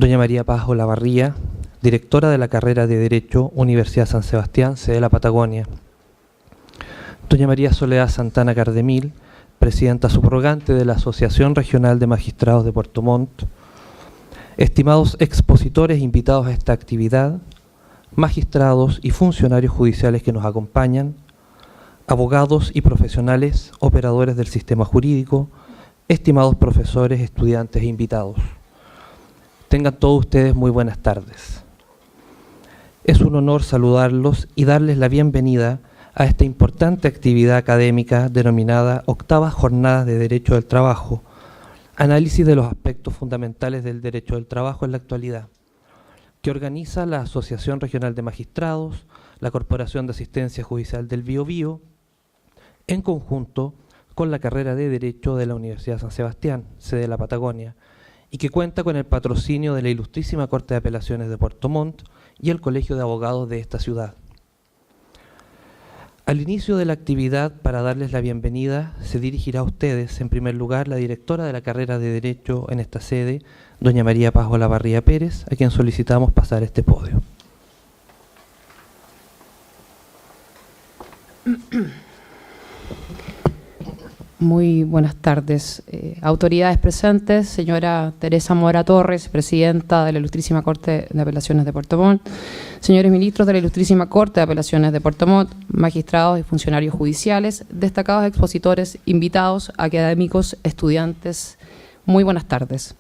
doña María Paz Olavarría, directora de la carrera de Derecho, Universidad San Sebastián, sede de la Patagonia. Doña María Soledad Santana Cardemil, presidenta subrogante de la Asociación Regional de Magistrados de Puerto Montt. Estimados expositores invitados a esta actividad, magistrados y funcionarios judiciales que nos acompañan, abogados y profesionales, operadores del sistema jurídico, estimados profesores, estudiantes e invitados. Tengan todos ustedes muy buenas tardes. Es un honor saludarlos y darles la bienvenida a esta importante actividad académica denominada Octava Jornada de Derecho del Trabajo, análisis de los aspectos fundamentales del derecho del trabajo en la actualidad, que organiza la Asociación Regional de Magistrados, la Corporación de Asistencia Judicial del Biobío, en conjunto con la carrera de Derecho de la Universidad San Sebastián, sede de la Patagonia, y que cuenta con el patrocinio de la Ilustrísima Corte de Apelaciones de Puerto Montt y el Colegio de Abogados de esta ciudad. Al inicio de la actividad, para darles la bienvenida, se dirigirá a ustedes, en primer lugar, la directora de la carrera de Derecho en esta sede, doña María Paz Olavarría Pérez, a quien solicitamos pasar este podio. Muy buenas tardes. Autoridades presentes, señora Teresa Mora Torres, presidenta de la Ilustrísima Corte de Apelaciones de Puerto Montt, señores ministros de la Ilustrísima Corte de Apelaciones de Puerto Montt, magistrados y funcionarios judiciales, destacados expositores, invitados, académicos, estudiantes, muy buenas tardes.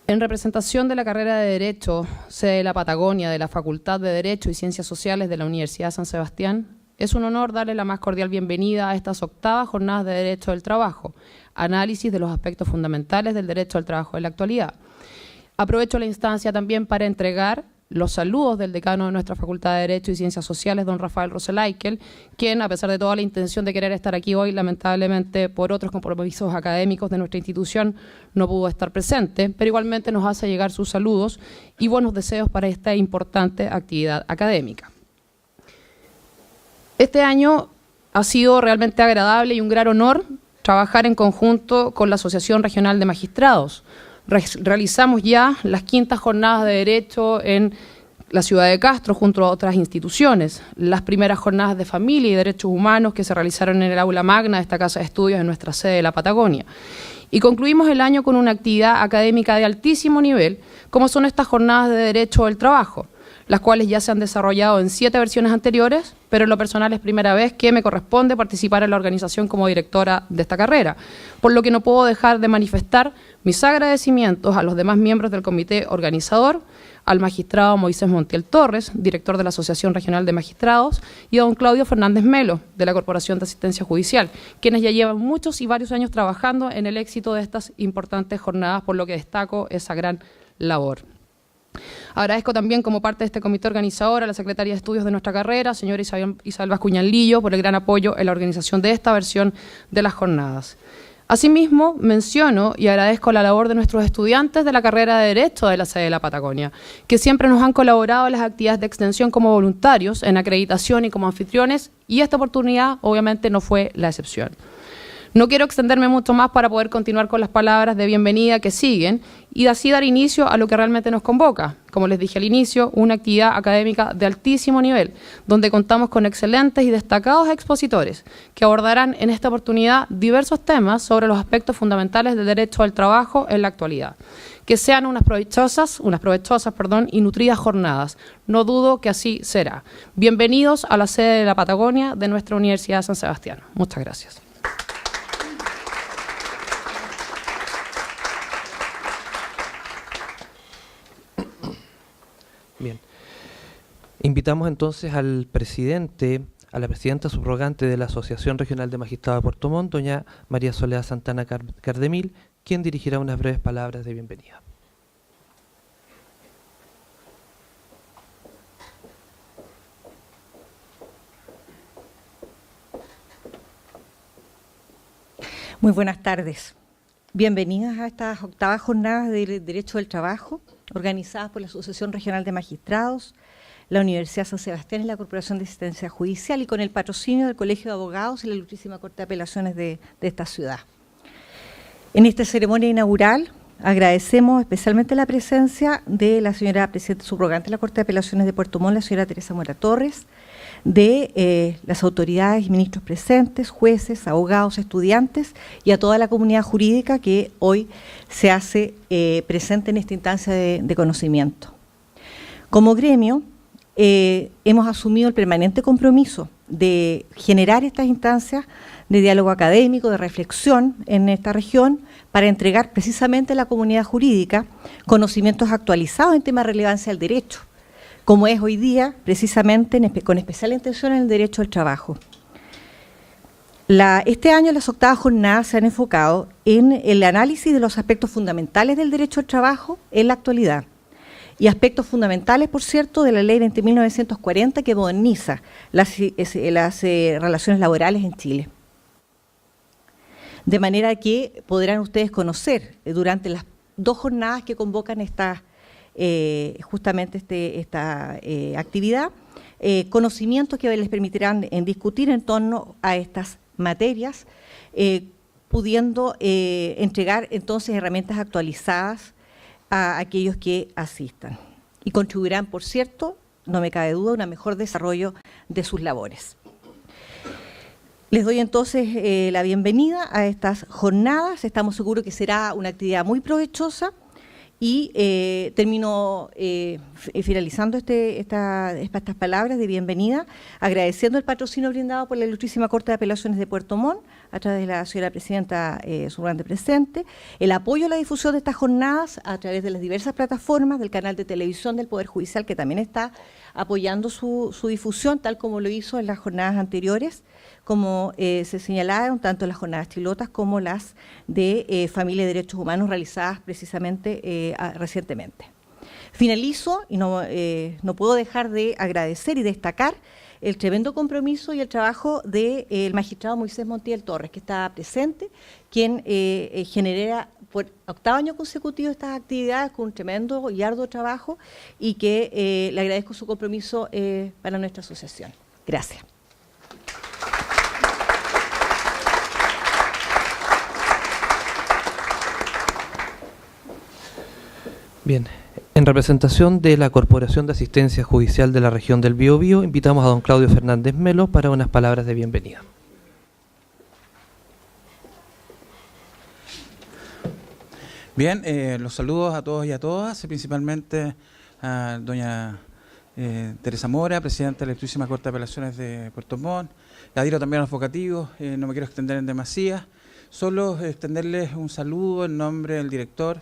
En representación de la carrera de Derecho, sede de la Patagonia, de la Facultad de Derecho y Ciencias Sociales de la Universidad San Sebastián, es un honor darle la más cordial bienvenida a estas octavas jornadas de Derecho del Trabajo, análisis de los aspectos fundamentales del derecho al trabajo en la actualidad. Aprovecho la instancia también para entregar los saludos del decano de nuestra Facultad de Derecho y Ciencias Sociales, don Rafael Roselaikel, quien, a pesar de toda la intención de querer estar aquí hoy, lamentablemente por otros compromisos académicos de nuestra institución no pudo estar presente, pero igualmente nos hace llegar sus saludos y buenos deseos para esta importante actividad académica. Este año ha sido realmente agradable y un gran honor trabajar en conjunto con la Asociación Regional de Magistrados. Realizamos ya las quintas jornadas de Derecho en la ciudad de Castro junto a otras instituciones, las primeras jornadas de Familia y Derechos Humanos que se realizaron en el aula magna de esta casa de estudios en nuestra sede de la Patagonia. Y concluimos el año con una actividad académica de altísimo nivel, como son estas jornadas de Derecho del Trabajo, las cuales ya se han desarrollado en 7 versiones anteriores, pero en lo personal es primera vez que me corresponde participar en la organización como directora de esta carrera, por lo que no puedo dejar de manifestar mis agradecimientos a los demás miembros del comité organizador, al magistrado Moisés Montiel Torres, director de la Asociación Regional de Magistrados, y a don Claudio Fernández Melo, de la Corporación de Asistencia Judicial, quienes ya llevan muchos y varios años trabajando en el éxito de estas importantes jornadas, por lo que destaco esa gran labor. Agradezco también como parte de este comité organizador a la Secretaría de Estudios de nuestra carrera, señora Isabel Bascuñán-Lillo, por el gran apoyo en la organización de esta versión de las jornadas. Asimismo, menciono y agradezco la labor de nuestros estudiantes de la carrera de Derecho de la sede de la Patagonia, que siempre nos han colaborado en las actividades de extensión como voluntarios, en acreditación y como anfitriones, y esta oportunidad obviamente no fue la excepción. No quiero extenderme mucho más para poder continuar con las palabras de bienvenida que siguen y así dar inicio a lo que realmente nos convoca. Como les dije al inicio, una actividad académica de altísimo nivel, donde contamos con excelentes y destacados expositores que abordarán en esta oportunidad diversos temas sobre los aspectos fundamentales del derecho al trabajo en la actualidad. Que sean unas provechosas y nutridas jornadas. No dudo que así será. Bienvenidos a la sede de la Patagonia de nuestra Universidad San Sebastián. Muchas gracias. Bien. Invitamos entonces al presidente, a la presidenta subrogante de la Asociación Regional de Magistrados de Puerto Montt, doña María Soledad Santana Cardemil, quien dirigirá unas breves palabras de bienvenida. Muy buenas tardes. Bienvenidas a estas octavas jornadas de Derecho del Trabajo, organizadas por la Asociación Regional de Magistrados, la Universidad San Sebastián y la Corporación de Asistencia Judicial, y con el patrocinio del Colegio de Abogados y la Ilustrísima Corte de Apelaciones de esta ciudad. En esta ceremonia inaugural agradecemos especialmente la presencia de la señora presidenta subrogante de la Corte de Apelaciones de Puerto Montt, la señora Teresa Mora Torres, de las autoridades y ministros presentes, jueces, abogados, estudiantes y a toda la comunidad jurídica que hoy se hace presente en esta instancia de conocimiento. Como gremio, hemos asumido el permanente compromiso de generar estas instancias de diálogo académico, de reflexión en esta región, para entregar precisamente a la comunidad jurídica conocimientos actualizados en temas de relevancia del derecho, como es hoy día, precisamente con especial atención en el derecho al trabajo. Este año las octavas jornadas se han enfocado en el análisis de los aspectos fundamentales del derecho al trabajo en la actualidad, y aspectos fundamentales, por cierto, de la Ley 20.940 que moderniza las relaciones laborales en Chile. De manera que podrán ustedes conocer durante las 2 jornadas que convocan esta actividad, conocimientos que les permitirán discutir en torno a estas materias, pudiendo entregar entonces herramientas actualizadas a aquellos que asistan. Y contribuirán, por cierto, no me cabe duda, a un mejor desarrollo de sus labores. Les doy entonces la bienvenida a estas jornadas. Estamos seguros que será una actividad muy provechosa y termino finalizando estas palabras de bienvenida, agradeciendo el patrocinio brindado por la Ilustrísima Corte de Apelaciones de Puerto Montt, a través de la señora presidenta subrogante presente, el apoyo a la difusión de estas jornadas a través de las diversas plataformas del canal de televisión del Poder Judicial, que también está apoyando su difusión, tal como lo hizo en las jornadas anteriores, como se señalaron, tanto las jornadas chilotas como las de Familia y Derechos Humanos realizadas precisamente recientemente. Finalizo y no puedo dejar de agradecer y destacar el tremendo compromiso y el trabajo del magistrado Moisés Montiel Torres, que está presente, quien genera por 8º año consecutivo estas actividades con un tremendo y arduo trabajo, y que le agradezco su compromiso para nuestra asociación. Gracias. Bien, en representación de la Corporación de Asistencia Judicial de la Región del Biobío, invitamos a don Claudio Fernández Melo para unas palabras de bienvenida. Bien, los saludos a todos y a todas, principalmente a doña Teresa Mora, presidenta de la Ilustrísima Corte de Apelaciones de Puerto Montt. Adhiero también a los vocativos, no me quiero extender en demasía, solo extenderles un saludo en nombre del director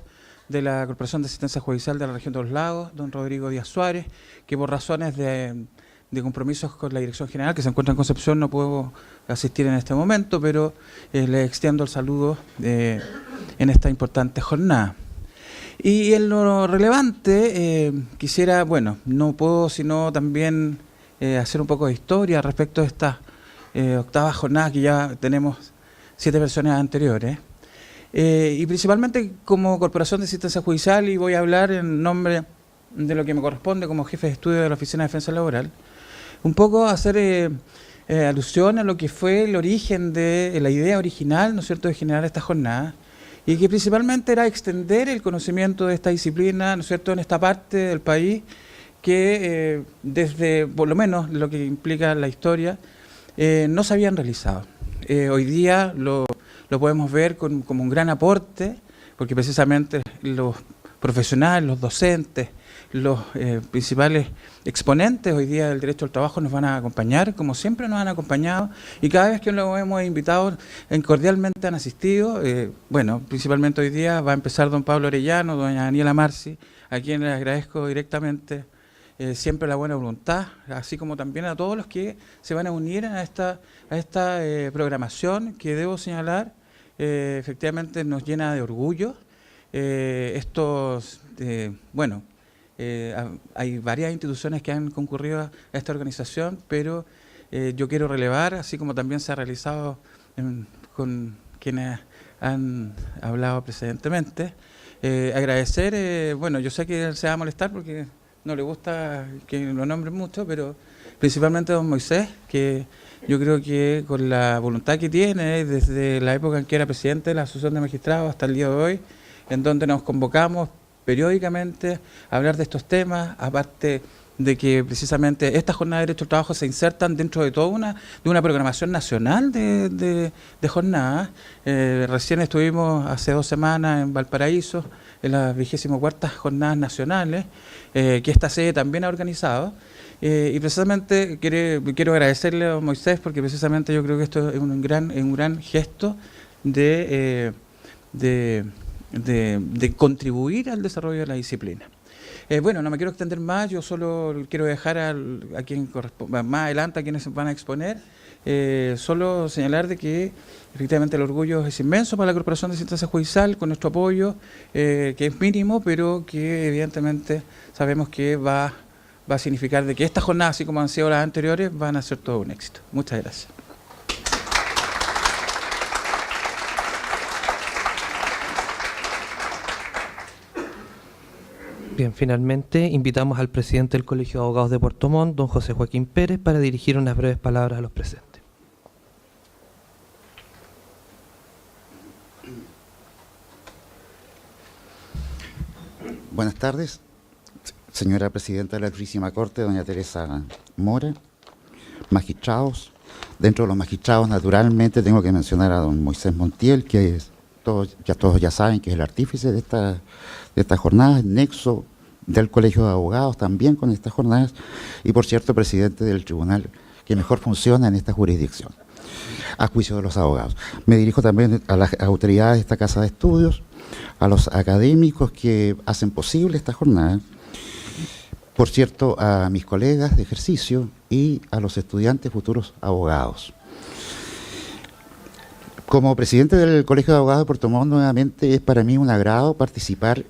de la Corporación de Asistencia Judicial de la Región de los Lagos, don Rodrigo Díaz Suárez, que por razones de compromisos con la Dirección General, que se encuentra en Concepción, no puedo asistir en este momento, pero le extiendo el saludo en esta importante jornada. Y en lo relevante, quisiera, bueno, no puedo sino también hacer un poco de historia respecto a estas octavas jornadas, que ya tenemos 7 versiones anteriores. Y principalmente como Corporación de Asistencia Judicial, y voy a hablar en nombre de lo que me corresponde como jefe de estudio de la Oficina de Defensa Laboral, un poco hacer alusión a lo que fue el origen de la idea original, ¿no es cierto?, de generar esta jornada, y que principalmente era extender el conocimiento de esta disciplina, ¿no es cierto?, en esta parte del país que desde, por lo menos, lo que implica la historia, no se habían realizado. Hoy día lo podemos ver como un gran aporte, porque precisamente los profesionales, los docentes, los principales exponentes hoy día del derecho al trabajo nos van a acompañar, como siempre nos han acompañado, y cada vez que los hemos invitado, cordialmente han asistido. Bueno, principalmente hoy día va a empezar don Pablo Orellano, doña Daniela Marci, a quien les agradezco directamente siempre la buena voluntad, así como también a todos los que se van a unir a esta programación, que debo señalar, efectivamente nos llena de orgullo. Hay varias instituciones que han concurrido a esta organización, pero yo quiero relevar, así como también se ha realizado con quienes han hablado precedentemente, agradecer, bueno, yo sé que él se va a molestar porque no le gusta que lo nombren mucho, pero principalmente don Moisés, que yo creo que con la voluntad que tiene desde la época en que era presidente de la Asociación de Magistrados hasta el día de hoy, en donde nos convocamos periódicamente a hablar de estos temas, aparte de que precisamente estas jornadas de derecho al trabajo se insertan dentro de toda una programación nacional de jornadas. Recién estuvimos hace 2 semanas en Valparaíso, en las 24ª jornadas nacionales, que esta sede también ha organizado. Y precisamente quiero agradecerle a Moisés, porque precisamente yo creo que esto es un gran gesto de contribuir al desarrollo de la disciplina. Bueno, no me quiero extender más, yo solo quiero dejar a quien corresponda, más adelante a quienes van a exponer, solo señalar de que efectivamente el orgullo es inmenso para la Corporación de Asistencia Judicial, con nuestro apoyo, que es mínimo, pero que evidentemente sabemos que va a significar de que estas jornadas, así como han sido las anteriores, van a ser todo un éxito. Muchas gracias. Bien, finalmente invitamos al presidente del Colegio de Abogados de Puerto Montt, don José Joaquín Pérez, para dirigir unas breves palabras a los presentes. Buenas tardes, señora presidenta de la Altísima Corte, doña Teresa Mora, magistrados. Dentro de los magistrados, naturalmente, tengo que mencionar a don Moisés Montiel, que todos ya saben que es el artífice de estas jornadas, el nexo del Colegio de Abogados también con estas jornadas, y por cierto, presidente del tribunal que mejor funciona en esta jurisdicción, a juicio de los abogados. Me dirijo también a las autoridades de esta casa de estudios, a los académicos que hacen posible esta jornada, por cierto, a mis colegas de ejercicio y a los estudiantes futuros abogados. Como presidente del Colegio de Abogados de Puerto Montt, nuevamente es para mí un agrado participar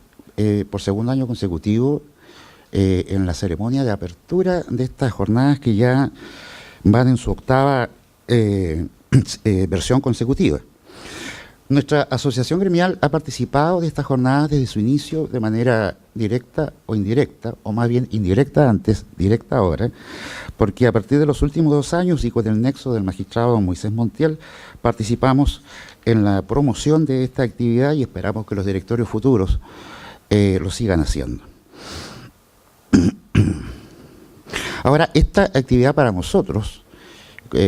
por 2º año consecutivo en la ceremonia de apertura de estas jornadas que ya van en su 8ª versión consecutiva. Nuestra asociación gremial ha participado de estas jornadas desde su inicio de manera directa o indirecta, o más bien indirecta antes, directa ahora, porque a partir de los últimos 2 años y con el nexo del magistrado Moisés Montiel, participamos en la promoción de esta actividad y esperamos que los directorios futuros lo sigan haciendo. Ahora, esta actividad para nosotros,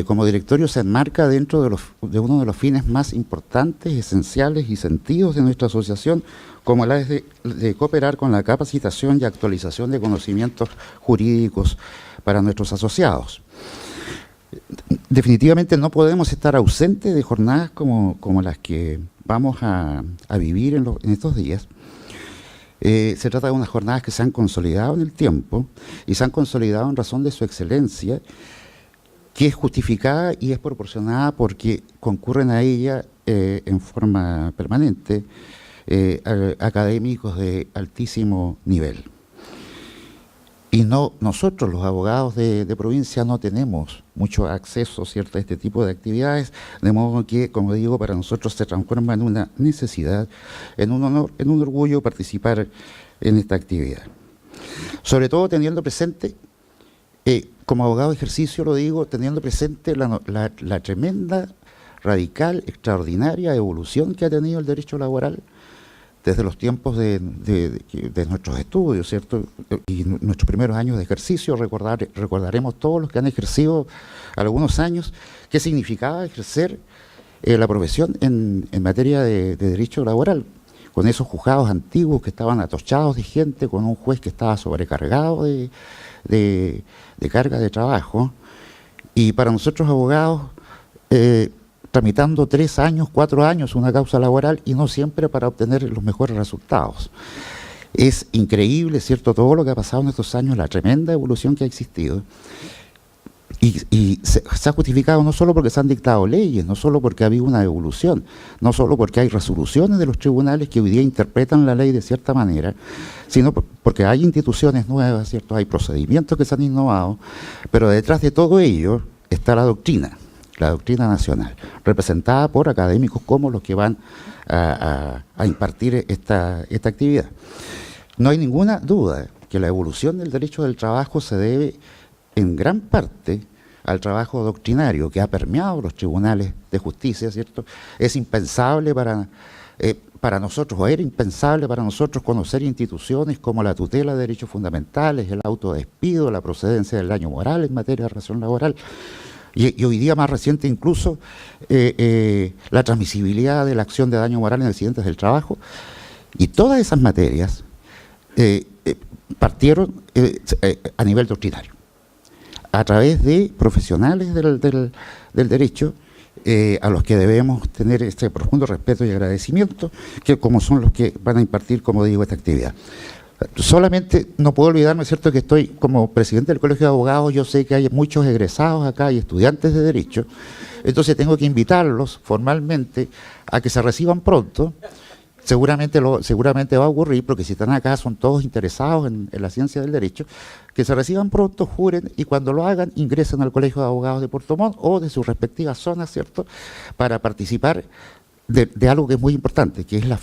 como directorio, se enmarca dentro de uno de los fines más importantes, esenciales y sentidos de nuestra asociación, como la es de cooperar con la capacitación y actualización de conocimientos jurídicos para nuestros asociados. Definitivamente no podemos estar ausentes de jornadas como las que vamos a vivir en estos días. Se trata de unas jornadas que se han consolidado en el tiempo y se han consolidado en razón de su excelencia, que es justificada y es proporcionada porque concurren a ella en forma permanente académicos de altísimo nivel. Y nosotros, los abogados de provincia, no tenemos mucho acceso, ¿cierto?, a este tipo de actividades, de modo que, como digo, para nosotros se transforma en una necesidad, en un honor, en un orgullo participar en esta actividad. Sobre todo teniendo presente, como abogado de ejercicio lo digo, teniendo presente la tremenda, radical, extraordinaria evolución que ha tenido el derecho laboral desde los tiempos de nuestros estudios, ¿cierto? Y nuestros primeros años de ejercicio. Recordaremos todos los que han ejercido algunos años qué significaba ejercer la profesión en materia de derecho laboral, con esos juzgados antiguos que estaban atochados de gente, con un juez que estaba sobrecargado de carga de trabajo, y para nosotros abogados tramitando 3 años, 4 años una causa laboral y no siempre para obtener los mejores resultados. Es increíble, ¿cierto?, todo lo que ha pasado en estos años, la tremenda evolución que ha existido, y se ha justificado no solo porque se han dictado leyes, no solo porque ha habido una evolución, no solo porque hay resoluciones de los tribunales que hoy día interpretan la ley de cierta manera, sino porque hay instituciones nuevas, ¿cierto?, hay procedimientos que se han innovado, pero detrás de todo ello está la doctrina nacional, representada por académicos como los que van a impartir esta actividad. No hay ninguna duda que la evolución del derecho del trabajo se debe en gran parte al trabajo doctrinario que ha permeado los tribunales de justicia, ¿cierto? Es impensable para para nosotros, o era impensable para nosotros conocer instituciones como la tutela de derechos fundamentales, el autodespido, la procedencia del daño moral en materia de relación laboral, y hoy día más reciente incluso la transmisibilidad de la acción de daño moral en accidentes del trabajo. Y todas esas materias partieron a nivel doctrinario, a través de profesionales del derecho, a los que debemos tener este profundo respeto y agradecimiento, que como son los que van a impartir, como digo, esta actividad. Solamente no puedo olvidarme, es cierto que estoy como presidente del Colegio de Abogados, yo sé que hay muchos egresados acá y estudiantes de Derecho, entonces tengo que invitarlos formalmente a que se reciban pronto. Seguramente va a ocurrir, porque si están acá son todos interesados en la ciencia del derecho, que se reciban pronto, juren, y cuando lo hagan ingresen al Colegio de Abogados de Puerto Montt o de sus respectivas zonas, ¿cierto?, para participar de algo que es muy importante, que es la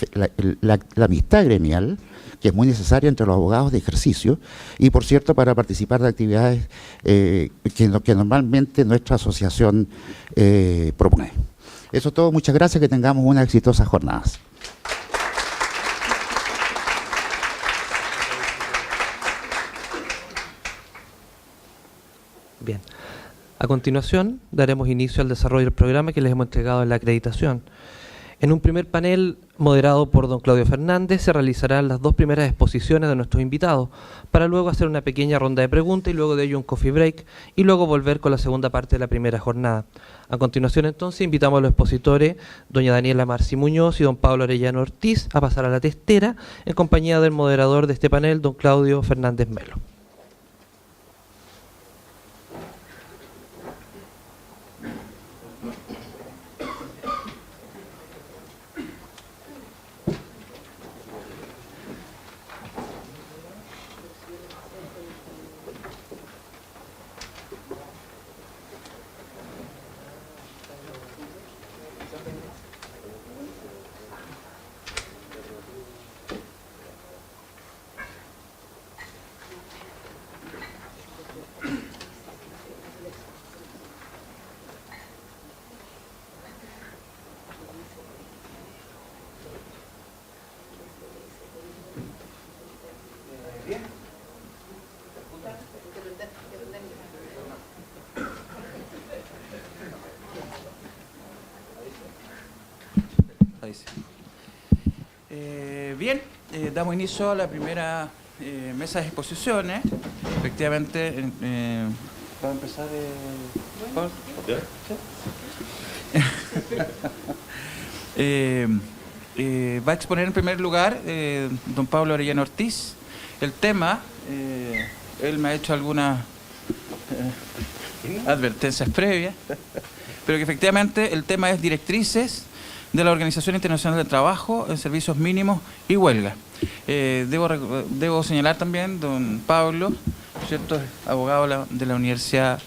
amistad gremial, que es muy necesaria entre los abogados de ejercicio, y por cierto para participar de actividades que normalmente nuestra asociación propone. Eso es todo, muchas gracias, que tengamos unas exitosas jornadas. Bien. A continuación, daremos inicio al desarrollo del programa que les hemos entregado en la acreditación. En un primer panel moderado por don Claudio Fernández se realizarán las dos primeras exposiciones de nuestros invitados, para luego hacer una pequeña ronda de preguntas y luego de ello un coffee break, y luego volver con la segunda parte de la primera jornada. A continuación, entonces, invitamos a los expositores, doña Daniela Marci Muñoz y don Pablo Arellano Ortiz, a pasar a la testera en compañía del moderador de este panel, don Claudio Fernández Melo. Bien, damos inicio a la primera mesa de exposiciones. Efectivamente, ¿puedo empezar? ¿Pablo? Va a exponer en primer lugar don Pablo Arellano Ortiz. El tema, él me ha hecho algunas advertencias previas, pero que efectivamente el tema es directrices de la Organización Internacional del Trabajo en servicios mínimos y huelga. Debo señalar también, don Pablo, ¿cierto?, es abogado de la Universidad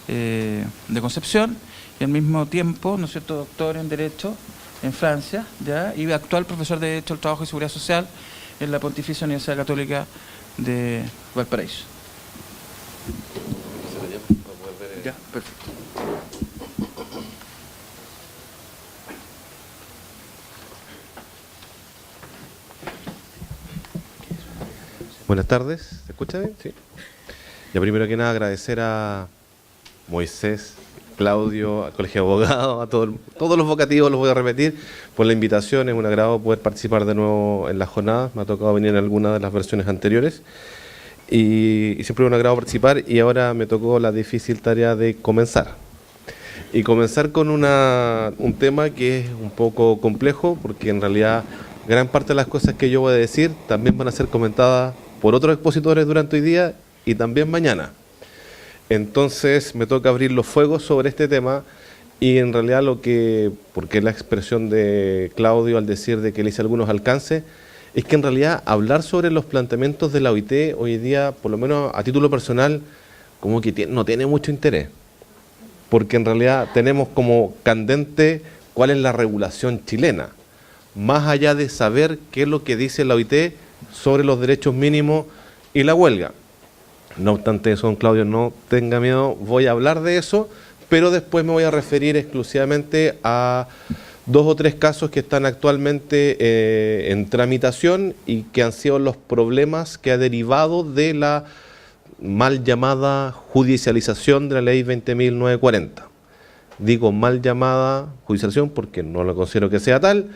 de Concepción y al mismo tiempo, ¿no es cierto?, doctor en Derecho en Francia, ¿ya?, y actual profesor de Derecho al Trabajo y Seguridad Social en la Pontificia Universidad Católica de Valparaíso. Ya, perfecto. Buenas tardes, ¿se escucha bien? Sí. Ya, primero que nada agradecer a Moisés, Claudio, al Colegio de Abogados, a todos los vocativos, los voy a repetir, por la invitación. Es un agrado poder participar de nuevo en la jornada. Me ha tocado venir en algunas de las versiones anteriores y siempre es un agrado participar, y ahora me tocó la difícil tarea de comenzar. Y comenzar con un tema que es un poco complejo, porque en realidad gran parte de las cosas que yo voy a decir también van a ser comentadas por otros expositores durante hoy día y también mañana. Entonces me toca abrir los fuegos sobre este tema, y en realidad porque la expresión de Claudio al decir de que le hice algunos alcances, es que en realidad hablar sobre los planteamientos de la OIT hoy día, por lo menos a título personal, como que no tiene mucho interés, porque en realidad tenemos como candente cuál es la regulación chilena, más allá de saber qué es lo que dice la OIT sobre los derechos mínimos y la huelga. No obstante eso, don Claudio, no tenga miedo, voy a hablar de eso, pero después me voy a referir exclusivamente a 2 o 3 casos que están actualmente en tramitación y que han sido los problemas que ha derivado de la mal llamada judicialización de la ley 20.940. Digo mal llamada judicialización porque no lo considero que sea tal,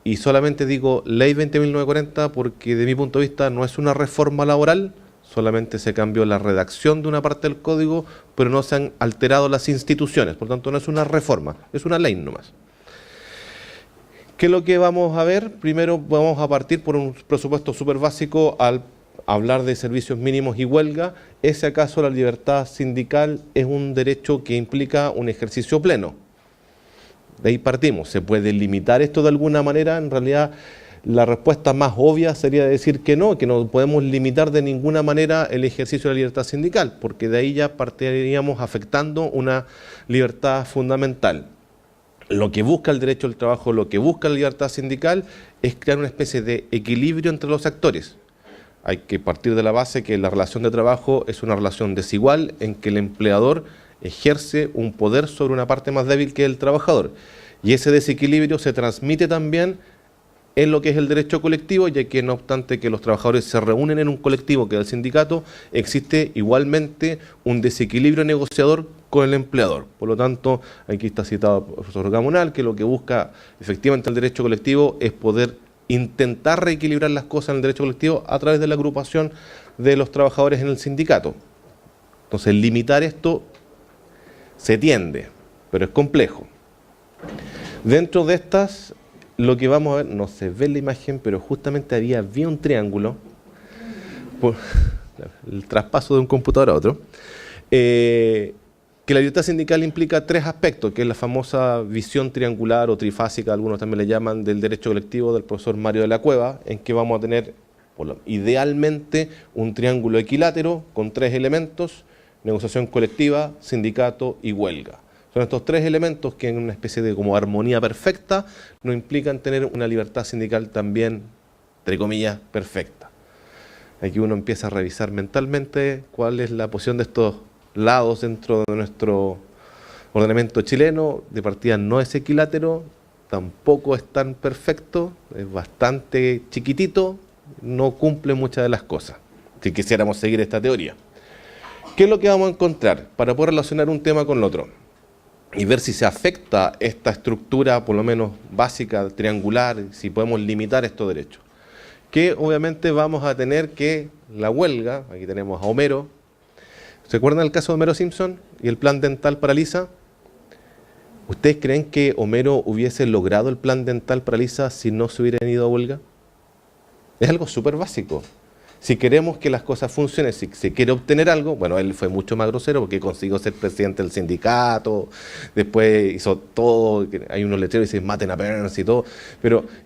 y solamente digo ley 20.940 porque de mi punto de vista no es una reforma laboral, solamente se cambió la redacción de una parte del código, pero no se han alterado las instituciones, por tanto no es una reforma, es una ley nomás. ¿Qué es lo que vamos a ver? Primero vamos a partir por un presupuesto súper básico al hablar de servicios mínimos y huelga. ¿Es acaso la libertad sindical es un derecho que implica un ejercicio pleno? De ahí partimos. ¿Se puede limitar esto de alguna manera? En realidad la respuesta más obvia sería decir que no podemos limitar de ninguna manera el ejercicio de la libertad sindical, porque de ahí ya partiríamos afectando una libertad fundamental. Lo que busca el derecho al trabajo, lo que busca la libertad sindical es crear una especie de equilibrio entre los actores. Hay que partir de la base que la relación de trabajo es una relación desigual en que el empleador ejerce un poder sobre una parte más débil que el trabajador. Y ese desequilibrio se transmite también en lo que es el derecho colectivo, ya que no obstante que los trabajadores se reúnen en un colectivo que es el sindicato, existe igualmente un desequilibrio negociador con el empleador. Por lo tanto, aquí está citado el profesor Gamonal, que lo que busca efectivamente el derecho colectivo es poder intentar reequilibrar las cosas en el derecho colectivo a través de la agrupación de los trabajadores en el sindicato. Entonces, limitar esto se tiende, pero es complejo. Dentro de estas, lo que vamos a ver, no se ve en la imagen, pero justamente había un triángulo, por el traspaso de un computador a otro, que la libertad sindical implica 3 aspectos, que es la famosa visión triangular o trifásica, algunos también le llaman, del derecho colectivo del profesor Mario de la Cueva, en que vamos a tener idealmente un triángulo equilátero con 3 elementos: negociación colectiva, sindicato y huelga. Son estos 3 elementos que en una especie de como armonía perfecta nos implican tener una libertad sindical también, entre comillas, perfecta. Aquí uno empieza a revisar mentalmente cuál es la posición de estos lados dentro de nuestro ordenamiento chileno. De partida no es equilátero, tampoco es tan perfecto, es bastante chiquitito, no cumple muchas de las cosas, si quisiéramos seguir esta teoría. ¿Qué es lo que vamos a encontrar para poder relacionar un tema con el otro? Y ver si se afecta esta estructura, por lo menos básica, triangular, si podemos limitar estos derechos. Que obviamente vamos a tener que la huelga, aquí tenemos a Homero. ¿Se acuerdan del caso de Homero Simpson y el plan dental para Lisa? ¿Ustedes creen que Homero hubiese logrado el plan dental para Lisa si no se hubieran ido a huelga? Es algo súper básico. Si queremos que las cosas funcionen, si se quiere obtener algo, bueno, él fue mucho más grosero porque consiguió ser presidente del sindicato, después hizo todo, hay unos letreros que dicen maten a Burns y todo,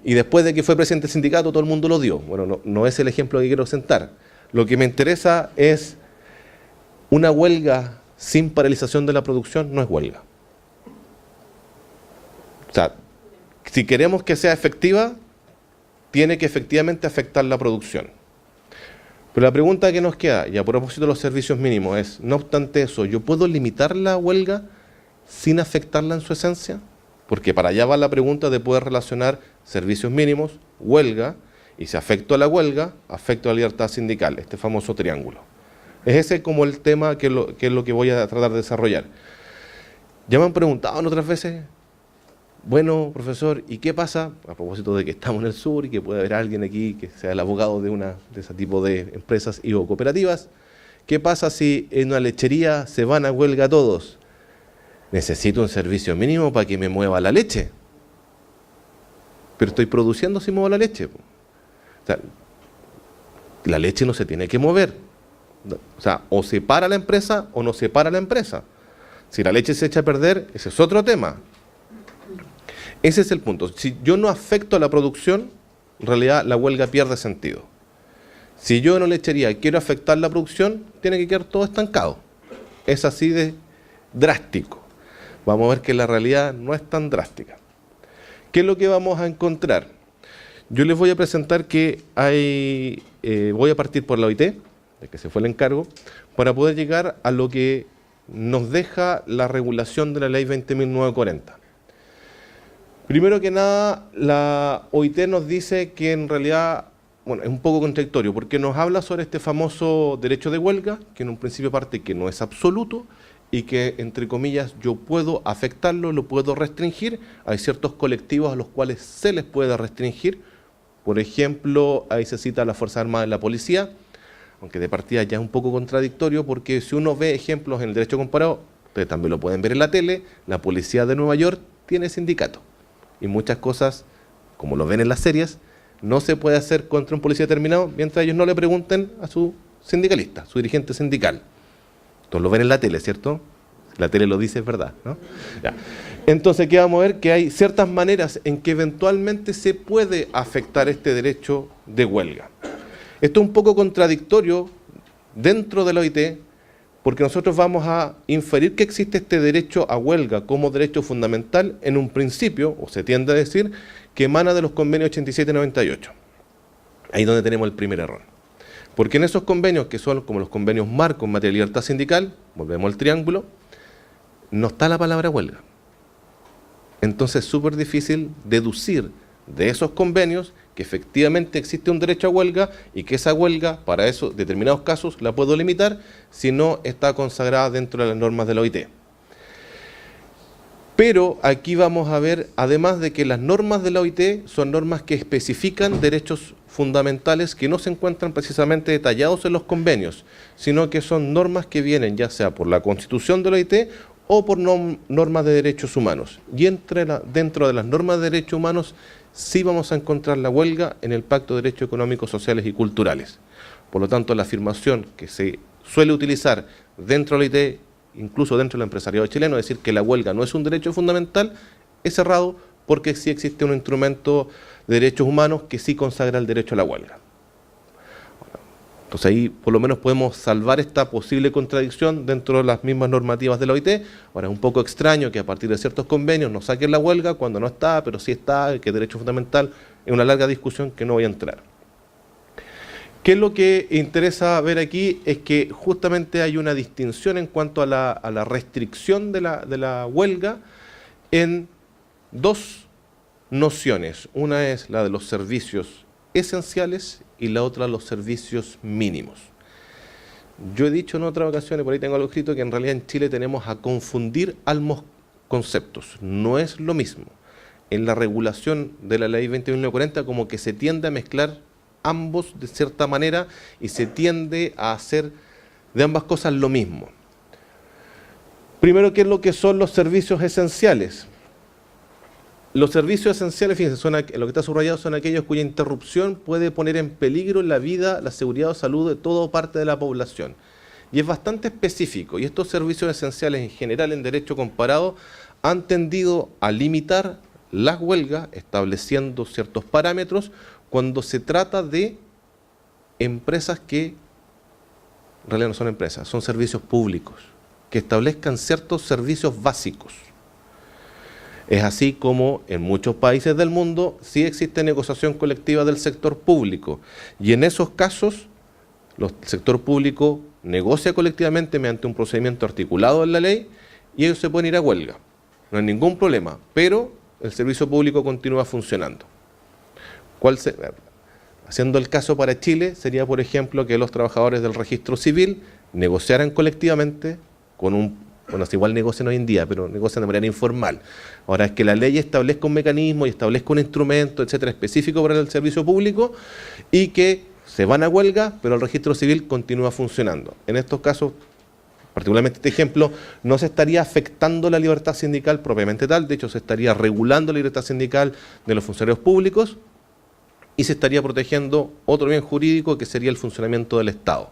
y después de que fue presidente del sindicato todo el mundo lo dio. Bueno, no es el ejemplo que quiero sentar. Lo que me interesa es una huelga sin paralización de la producción, no es huelga. O sea, si queremos que sea efectiva, tiene que efectivamente afectar la producción. Pero la pregunta que nos queda, y a propósito de los servicios mínimos, es, no obstante eso, ¿yo puedo limitar la huelga sin afectarla en su esencia? Porque para allá va la pregunta de poder relacionar servicios mínimos, huelga, y si afecto a la huelga, afecto a la libertad sindical, este famoso triángulo. Es ese como el tema que es lo que voy a tratar de desarrollar. Ya me han preguntado en otras veces, bueno, profesor, ¿y qué pasa? A propósito de que estamos en el sur y que puede haber alguien aquí que sea el abogado de ese tipo de empresas y o cooperativas. ¿Qué pasa si en una lechería se van a huelga todos? Necesito un servicio mínimo para que me mueva la leche. Pero estoy produciendo si muevo la leche. O sea, la leche no se tiene que mover. O sea, o se para la empresa o no se para la empresa. Si la leche se echa a perder, ese es otro tema. Ese es el punto. Si yo no afecto a la producción, en realidad la huelga pierde sentido. Si yo en una lechería quiero afectar la producción, tiene que quedar todo estancado. Es así de drástico. Vamos a ver que la realidad no es tan drástica. ¿Qué es lo que vamos a encontrar? Yo les voy a presentar que voy a partir por la OIT, de que se fue el encargo, para poder llegar a lo que nos deja la regulación de la ley 20.940. Primero que nada, la OIT nos dice que en realidad, bueno, es un poco contradictorio, porque nos habla sobre este famoso derecho de huelga, que en un principio parte que no es absoluto, y que, entre comillas, yo puedo afectarlo, lo puedo restringir. Hay ciertos colectivos a los cuales se les puede restringir. Por ejemplo, ahí se cita a la Fuerza Armada y la Policía, aunque de partida ya es un poco contradictorio, porque si uno ve ejemplos en el derecho comparado, ustedes también lo pueden ver en la tele, la Policía de Nueva York tiene sindicato. Y muchas cosas, como lo ven en las series, no se puede hacer contra un policía determinado mientras ellos no le pregunten a su sindicalista, su dirigente sindical. Todos lo ven en la tele, ¿cierto? La tele lo dice, es verdad, ¿no? Ya. Entonces, ¿qué vamos a ver? Que hay ciertas maneras en que eventualmente se puede afectar este derecho de huelga. Esto es un poco contradictorio dentro de la OIT, porque nosotros vamos a inferir que existe este derecho a huelga como derecho fundamental en un principio, o se tiende a decir, que emana de los convenios 87 y 98. Ahí es donde tenemos el primer error. Porque en esos convenios, que son como los convenios marcos en materia de libertad sindical, volvemos al triángulo, no está la palabra huelga. Entonces es súper difícil deducir de esos convenios que efectivamente existe un derecho a huelga y que esa huelga, para esos determinados casos, la puedo limitar si no está consagrada dentro de las normas de la OIT. Pero aquí vamos a ver, además de que las normas de la OIT son normas que especifican derechos fundamentales que no se encuentran precisamente detallados en los convenios, sino que son normas que vienen ya sea por la Constitución de la OIT o por normas de derechos humanos. Y dentro de las normas de derechos humanos sí vamos a encontrar la huelga en el Pacto de Derechos Económicos, Sociales y Culturales. Por lo tanto, la afirmación que se suele utilizar dentro de la OIT, incluso dentro del empresariado chileno, decir que la huelga no es un derecho fundamental, es errado porque sí existe un instrumento de derechos humanos que sí consagra el derecho a la huelga. Entonces ahí por lo menos podemos salvar esta posible contradicción dentro de las mismas normativas de la OIT. Ahora es un poco extraño que a partir de ciertos convenios nos saquen la huelga cuando no está, pero sí está, que es derecho fundamental, es una larga discusión que no voy a entrar. ¿Qué es lo que interesa ver aquí? Es que justamente hay una distinción en cuanto a la restricción de la huelga en dos nociones. Una es la de los servicios esenciales y la otra los servicios mínimos. Yo he dicho en otras ocasiones, por ahí tengo algo escrito, que en realidad en Chile tenemos a confundir ambos conceptos. No es lo mismo. En la regulación de la ley 20.940 como que se tiende a mezclar ambos de cierta manera y se tiende a hacer de ambas cosas lo mismo. Primero, ¿qué es lo que son los servicios esenciales? Los servicios esenciales, fíjense, lo que está subrayado son aquellos cuya interrupción puede poner en peligro la vida, la seguridad o salud de toda parte de la población. Y es bastante específico, y estos servicios esenciales en general en derecho comparado han tendido a limitar las huelgas, estableciendo ciertos parámetros cuando se trata de empresas que en realidad no son empresas, son servicios públicos, que establezcan ciertos servicios básicos. Es así como en muchos países del mundo sí existe negociación colectiva del sector público, y en esos casos el sector público negocia colectivamente mediante un procedimiento articulado en la ley y ellos se pueden ir a huelga, no hay ningún problema, pero el servicio público continúa funcionando. Haciendo el caso para Chile, sería por ejemplo que los trabajadores del registro civil negociaran colectivamente con bueno, igual negocian hoy en día, pero negocian de manera informal. Ahora es que la ley establezca un mecanismo y establezca un instrumento, etcétera, específico para el servicio público y que se van a huelga, pero el registro civil continúa funcionando. En estos casos, particularmente este ejemplo, no se estaría afectando la libertad sindical propiamente tal, de hecho se estaría regulando la libertad sindical de los funcionarios públicos y se estaría protegiendo otro bien jurídico que sería el funcionamiento del Estado.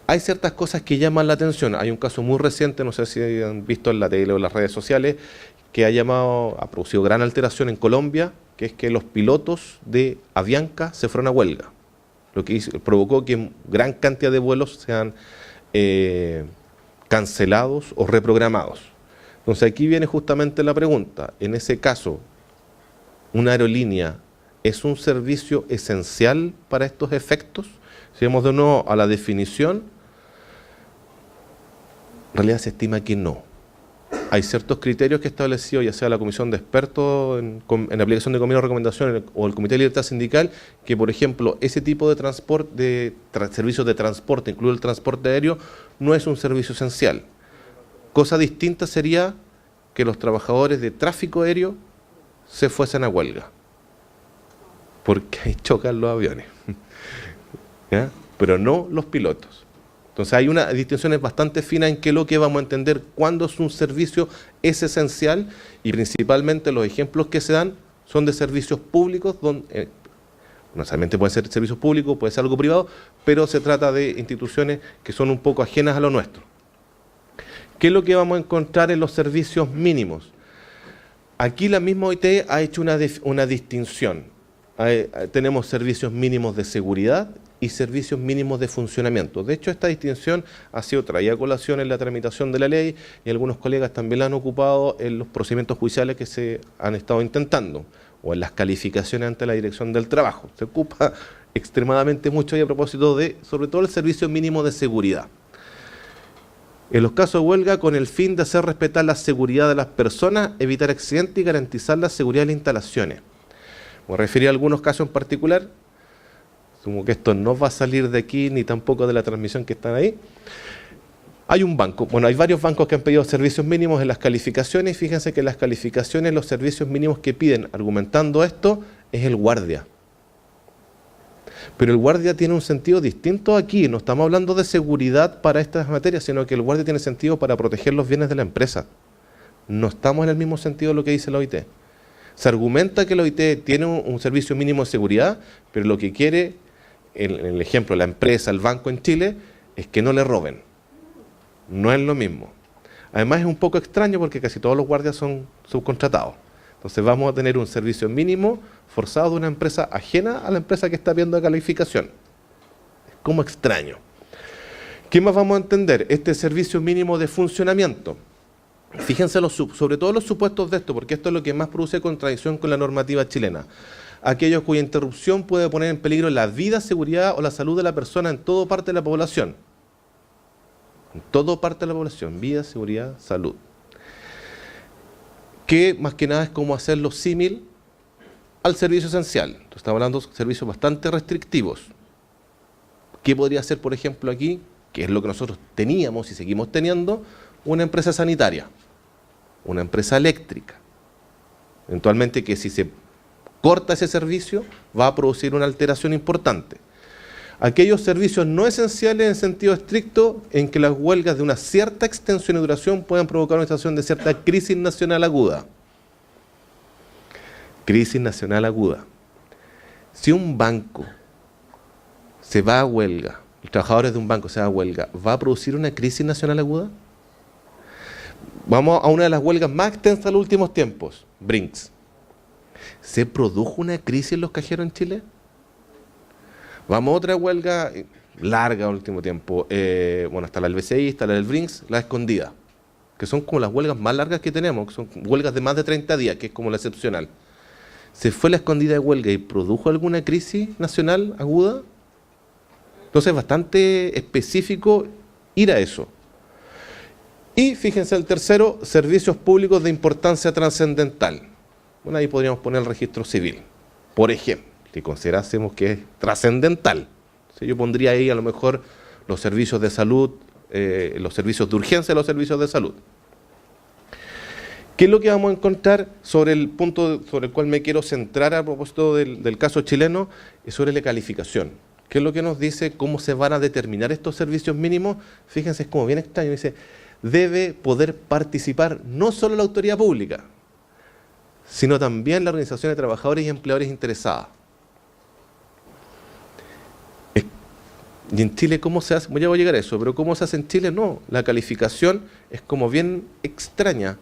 Hay ciertas cosas que llaman la atención. Hay un caso muy reciente, no sé si han visto en la tele o en las redes sociales, que ha producido gran alteración en Colombia, que es que los pilotos de Avianca se fueron a huelga, lo que provocó que gran cantidad de vuelos sean cancelados o reprogramados. Entonces aquí viene justamente la pregunta, en ese caso, ¿una aerolínea es un servicio esencial para estos efectos? Si vamos de nuevo a la definición, en realidad se estima que no. hay ciertos criterios que ha establecido ya sea la Comisión de Expertos en aplicación de convenios de recomendaciones o el Comité de Libertad Sindical, que por ejemplo ese tipo de transporte, servicios de transporte, incluido el transporte aéreo, no es un servicio esencial. Cosa distinta sería que los trabajadores de tráfico aéreo se fuesen a huelga, porque ahí chocan los aviones, ¿ya? Pero no los pilotos. Entonces hay una distinción bastante fina en qué es lo que vamos a entender cuando es un servicio es esencial, y principalmente los ejemplos que se dan son de servicios públicos, donde no solamente puede ser servicios públicos, puede ser algo privado, pero se trata de instituciones que son un poco ajenas a lo nuestro. ¿Qué es lo que vamos a encontrar en los servicios mínimos? Aquí la misma OIT ha hecho una distinción. Tenemos servicios mínimos de seguridad y servicios mínimos de funcionamiento. De hecho, esta distinción ha sido traída a colación en la tramitación de la ley y algunos colegas también la han ocupado en los procedimientos judiciales que se han estado intentando o en las calificaciones ante la Dirección del Trabajo. Se ocupa extremadamente mucho y a propósito de, sobre todo, el servicio mínimo de seguridad. En los casos de huelga, con el fin de hacer respetar la seguridad de las personas, evitar accidentes y garantizar la seguridad de las instalaciones. Me referí a algunos casos en particular. Asumo que esto no va a salir de aquí ni tampoco de la transmisión que están ahí. Hay un banco, bueno, hay varios bancos que han pedido servicios mínimos en las calificaciones, y fíjense que en las calificaciones los servicios mínimos que piden, argumentando esto, es el guardia. Pero el guardia tiene un sentido distinto aquí, no estamos hablando de seguridad para estas materias, sino que el guardia tiene sentido para proteger los bienes de la empresa. No estamos en el mismo sentido de lo que dice la OIT. Se argumenta que la OIT tiene un servicio mínimo de seguridad, pero lo que quiere, en el ejemplo, la empresa, el banco en Chile, es que no le roben. No es lo mismo. Además es un poco extraño porque casi todos los guardias son subcontratados. Entonces vamos a tener un servicio mínimo forzado de una empresa ajena a la empresa que está viendo la calificación. Es como extraño. ¿Qué más vamos a entender? Este servicio mínimo de funcionamiento. Fíjense sobre todo los supuestos de esto, porque esto es lo que más produce contradicción con la normativa chilena. Aquellos cuya interrupción puede poner en peligro la vida, seguridad o la salud de la persona en toda parte de la población. En toda parte de la población, vida, seguridad, salud. Que más que nada es como hacerlo símil al servicio esencial. Entonces, estamos hablando de servicios bastante restrictivos. ¿Qué podría ser, por ejemplo, aquí? Que es lo que nosotros teníamos y seguimos teniendo, una empresa sanitaria, una empresa eléctrica. Eventualmente que si se corta ese servicio va a producir una alteración importante. Aquellos servicios no esenciales en sentido estricto, en que las huelgas de una cierta extensión y duración puedan provocar una situación de cierta crisis nacional aguda. Crisis nacional aguda. Si un banco se va a huelga, los trabajadores de un banco se van a huelga, ¿va a producir una crisis nacional aguda? Vamos a una de las huelgas más extensas de los últimos tiempos, Brinks. ¿Se produjo una crisis en los cajeros en Chile? Vamos a otra huelga larga en el último tiempo. Bueno, está la del BCI, está la del Brinks, la escondida, que son como las huelgas más largas que tenemos, que son huelgas de más de 30 días, que es como la excepcional. ¿Se fue la escondida de huelga y produjo alguna crisis nacional aguda? Entonces es bastante específico ir a eso. Y fíjense el tercero, servicios públicos de importancia trascendental. Bueno, ahí podríamos poner el registro civil, por ejemplo, si considerásemos que es trascendental. ¿Sí? Yo pondría ahí a lo mejor los servicios de salud, los servicios de urgencia de los servicios de salud. ¿Qué es lo que vamos a encontrar sobre el punto sobre el cual me quiero centrar a propósito del caso chileno? Es sobre la calificación. ¿Qué es lo que nos dice? ¿Cómo se van a determinar estos servicios mínimos? Fíjense, es como bien extraño. Dice, debe poder participar no solo la autoridad pública, sino también la organización de trabajadores y empleadores interesadas. Y en Chile, ¿cómo se hace? Ya voy a llegar a eso, pero ¿cómo se hace en Chile? No, la calificación es como bien extraña.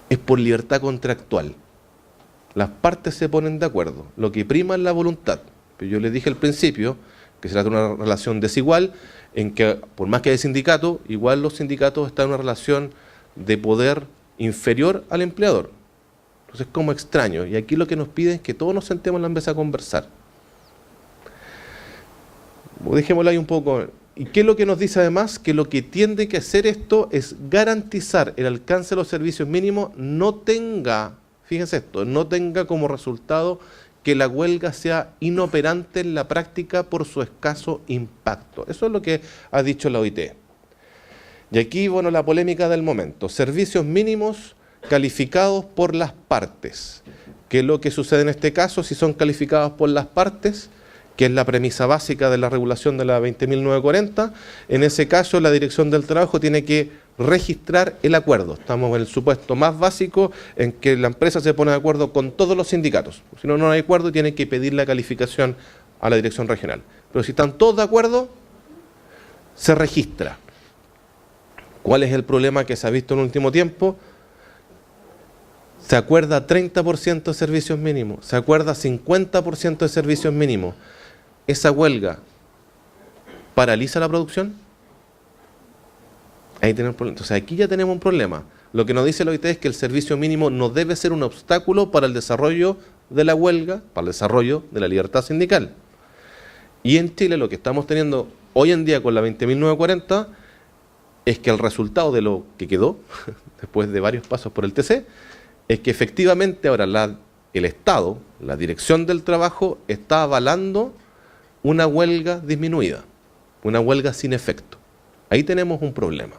Es por libertad contractual. Las partes se ponen de acuerdo. Lo que prima es la voluntad. Pero yo les dije al principio que se trata de una relación desigual, en que por más que haya sindicato, igual los sindicatos están en una relación de poder inferior al empleador. Entonces, como extraño. Y aquí lo que nos piden es que todos nos sentemos en la mesa a conversar. Dejémoslo ahí un poco. ¿Y qué es lo que nos dice además? Que lo que tiende que hacer esto es garantizar el alcance de los servicios mínimos, no tenga, fíjense esto, no tenga como resultado que la huelga sea inoperante en la práctica por su escaso impacto. Eso es lo que ha dicho la OIT. Y aquí, bueno, la polémica del momento. Servicios mínimos calificados por las partes. ¿Qué es lo que sucede en este caso si son calificados por las partes? Que es la premisa básica de la regulación de la 20.940, en ese caso la Dirección del Trabajo tiene que registrar el acuerdo. Estamos en el supuesto más básico en que la empresa se pone de acuerdo con todos los sindicatos. Si no, no hay acuerdo y tiene que pedir la calificación a la Dirección Regional. Pero si están todos de acuerdo, se registra. ¿Cuál es el problema que se ha visto en el último tiempo? Se acuerda 30% de servicios mínimos, se acuerda 50% de servicios mínimos. ¿Esa huelga paraliza la producción? Ahí tenemos un problema. Entonces aquí ya tenemos un problema. Lo que nos dice la OIT es que el servicio mínimo no debe ser un obstáculo para el desarrollo de la huelga, para el desarrollo de la libertad sindical. Y en Chile lo que estamos teniendo hoy en día con la 20.940 es que el resultado de lo que quedó, después de varios pasos por el TC, es que efectivamente ahora el Estado, la Dirección del Trabajo, está avalando una huelga disminuida, una huelga sin efecto. Ahí tenemos un problema.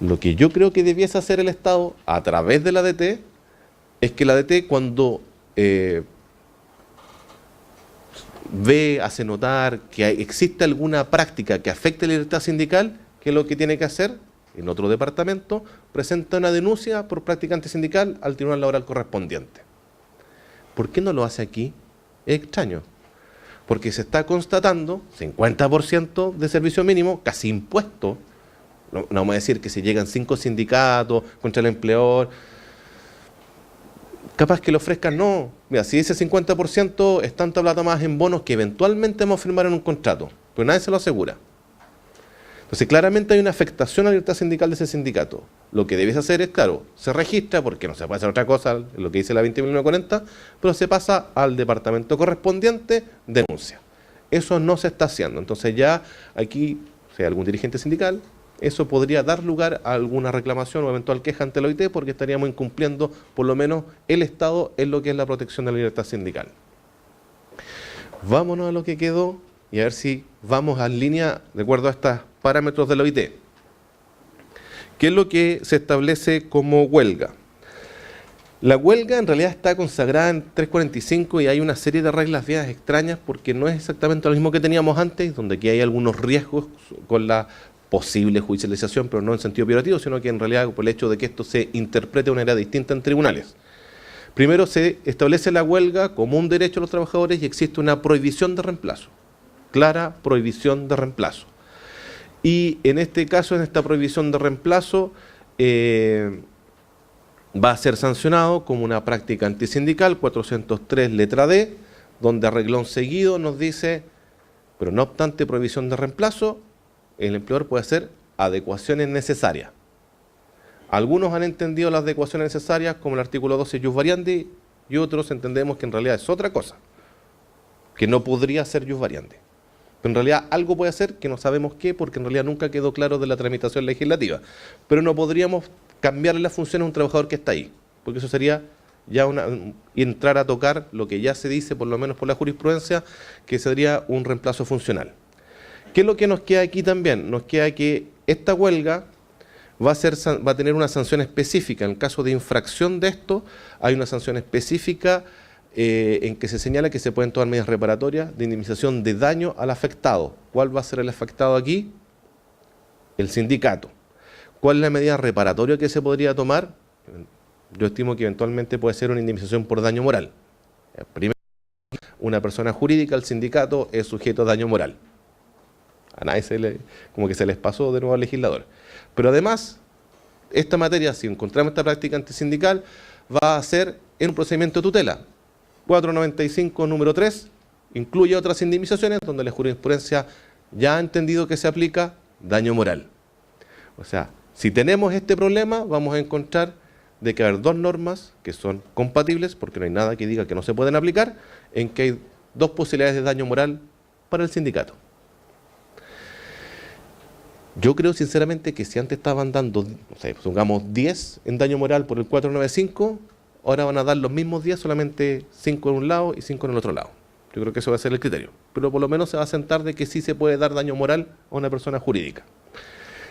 Lo que yo creo que debiese hacer el Estado a través de la ADT es que la ADT cuando hace notar que existe alguna práctica que afecte la libertad sindical, ¿qué es lo que tiene que hacer? En otro departamento, presenta una denuncia por práctica antisindical al tribunal laboral correspondiente. ¿Por qué no lo hace aquí? Es extraño. Porque se está constatando 50% de servicio mínimo, casi impuesto. No vamos a decir que si llegan 5 sindicatos contra el empleador, capaz que le ofrezcan, no. Mira, si ese 50% es tanta plata más en bonos que eventualmente vamos a firmar en un contrato, pero nadie se lo asegura. Entonces, claramente hay una afectación a la libertad sindical de ese sindicato. Lo que debes hacer es, claro, se registra, porque no se puede hacer otra cosa, lo que dice la 20.940, pero se pasa al departamento correspondiente, denuncia. Eso no se está haciendo. Entonces ya aquí, si hay algún dirigente sindical, eso podría dar lugar a alguna reclamación o eventual queja ante la OIT, porque estaríamos incumpliendo, por lo menos, el Estado en lo que es la protección de la libertad sindical. Vámonos a lo que quedó y a ver si vamos en línea de acuerdo a estos parámetros de la OIT. ¿Qué es lo que se establece como huelga? La huelga en realidad está consagrada en 345 y hay una serie de reglas vías extrañas porque no es exactamente lo mismo que teníamos antes, donde aquí hay algunos riesgos con la posible judicialización, pero no en sentido peyorativo, sino que en realidad por el hecho de que esto se interprete de una manera distinta en tribunales. Primero se establece la huelga como un derecho de los trabajadores y existe una prohibición de reemplazo, clara prohibición de reemplazo. Y en este caso, en esta prohibición de reemplazo, va a ser sancionado como una práctica antisindical, 403 letra D, donde a reglón seguido nos dice, pero no obstante prohibición de reemplazo, el empleador puede hacer adecuaciones necesarias. Algunos han entendido las adecuaciones necesarias como el artículo 12 jus variandi y otros entendemos que en realidad es otra cosa, que no podría ser jus variandi. Pero en realidad algo puede hacer que no sabemos qué, porque en realidad nunca quedó claro de la tramitación legislativa. Pero no podríamos cambiarle las funciones a un trabajador que está ahí, porque eso sería ya entrar a tocar lo que ya se dice, por lo menos por la jurisprudencia, que sería un reemplazo funcional. ¿Qué es lo que nos queda aquí también? Nos queda que esta huelga va a tener una sanción específica. En caso de infracción de esto, hay una sanción específica en que se señala que se pueden tomar medidas reparatorias de indemnización de daño al afectado. ¿Cuál va a ser el afectado aquí? El sindicato. ¿Cuál es la medida reparatoria que se podría tomar? Yo estimo que eventualmente puede ser una indemnización por daño moral. Primero, una persona jurídica, el sindicato, es sujeto a daño moral. A nadie como que se les pasó de nuevo al legislador. Pero además, esta materia, si encontramos esta práctica antisindical, va a ser en un procedimiento de tutela. 495, número 3, incluye otras indemnizaciones donde la jurisprudencia ya ha entendido que se aplica daño moral. O sea, si tenemos este problema, vamos a encontrar de que haber dos normas que son compatibles, porque no hay nada que diga que no se pueden aplicar, en que hay dos posibilidades de daño moral para el sindicato. Yo creo sinceramente que si antes estaban dando, no sé, pongamos 10 en daño moral por el 495, ahora van a dar los mismos 10, solamente 5 en un lado y 5 en el otro lado. Yo creo que eso va a ser el criterio. Pero por lo menos se va a sentar de que sí se puede dar daño moral a una persona jurídica.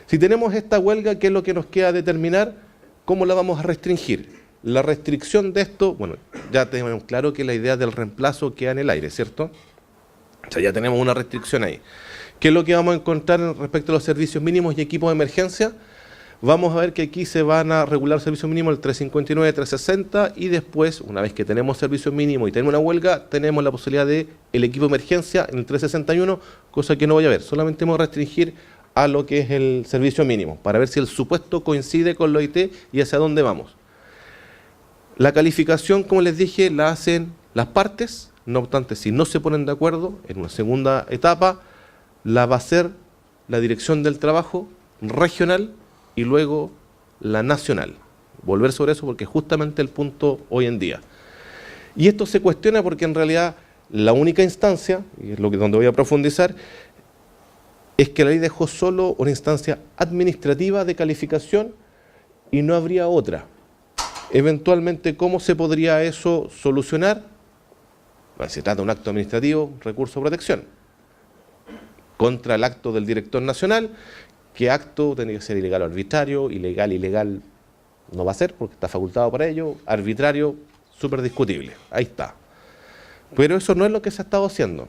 Si tenemos esta huelga, ¿qué es lo que nos queda determinar? ¿Cómo la vamos a restringir? La restricción de esto, bueno, ya tenemos claro que la idea del reemplazo queda en el aire, ¿cierto? O sea, ya tenemos una restricción ahí. ¿Qué es lo que vamos a encontrar respecto a los servicios mínimos y equipos de emergencia? Vamos a ver que aquí se van a regular servicios mínimos el 359, 360 y después, una vez que tenemos servicios mínimos y tenemos una huelga, tenemos la posibilidad de el equipo de emergencia en el 361, cosa que no voy a ver. Solamente vamos a restringir a lo que es el servicio mínimo, para ver si el supuesto coincide con lo IT y hacia dónde vamos. La calificación, como les dije, la hacen las partes, no obstante, si no se ponen de acuerdo, en una segunda etapa, la va a hacer la Dirección del Trabajo regional y luego la nacional. Volver sobre eso porque es justamente el punto hoy en día. Y esto se cuestiona porque en realidad la única instancia, y es lo que donde voy a profundizar, es que la ley dejó solo una instancia administrativa de calificación y no habría otra. Eventualmente, ¿cómo se podría eso solucionar? Bueno, se trata de un acto administrativo, recurso de protección, contra el acto del director nacional. ¿Qué acto? Tiene que ser ilegal o arbitrario, ilegal no va a ser porque está facultado para ello, arbitrario, súper discutible, ahí está. Pero eso no es lo que se ha estado haciendo.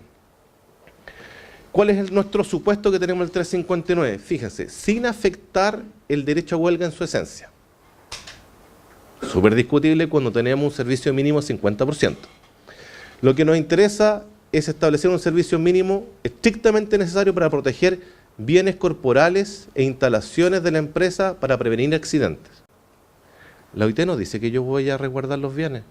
¿Cuál es nuestro supuesto que tenemos el 359? Fíjense, sin afectar el derecho a huelga en su esencia. Súper discutible cuando tenemos un servicio mínimo 50%. Lo que nos interesa es establecer un servicio mínimo estrictamente necesario para proteger bienes corporales e instalaciones de la empresa para prevenir accidentes. La OIT nos dice que yo voy a resguardar los bienes.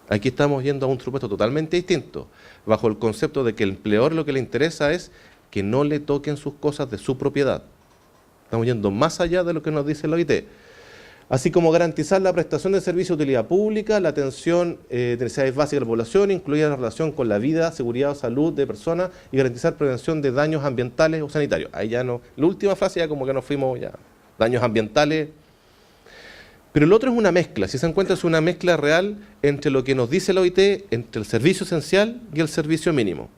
Aquí estamos yendo a un supuesto totalmente distinto, bajo el concepto de que el empleador lo que le interesa es que no le toquen sus cosas de su propiedad. Estamos yendo más allá de lo que nos dice la OIT. Así como garantizar la prestación de servicios de utilidad pública, la atención de necesidades básicas de la población, incluida la relación con la vida, seguridad o salud de personas y garantizar prevención de daños ambientales o sanitarios. Ahí ya no, la última frase ya como que nos fuimos ya, daños ambientales. Pero el otro es una mezcla, si se encuentra es una mezcla real entre lo que nos dice la OIT, entre el servicio esencial y el servicio mínimo.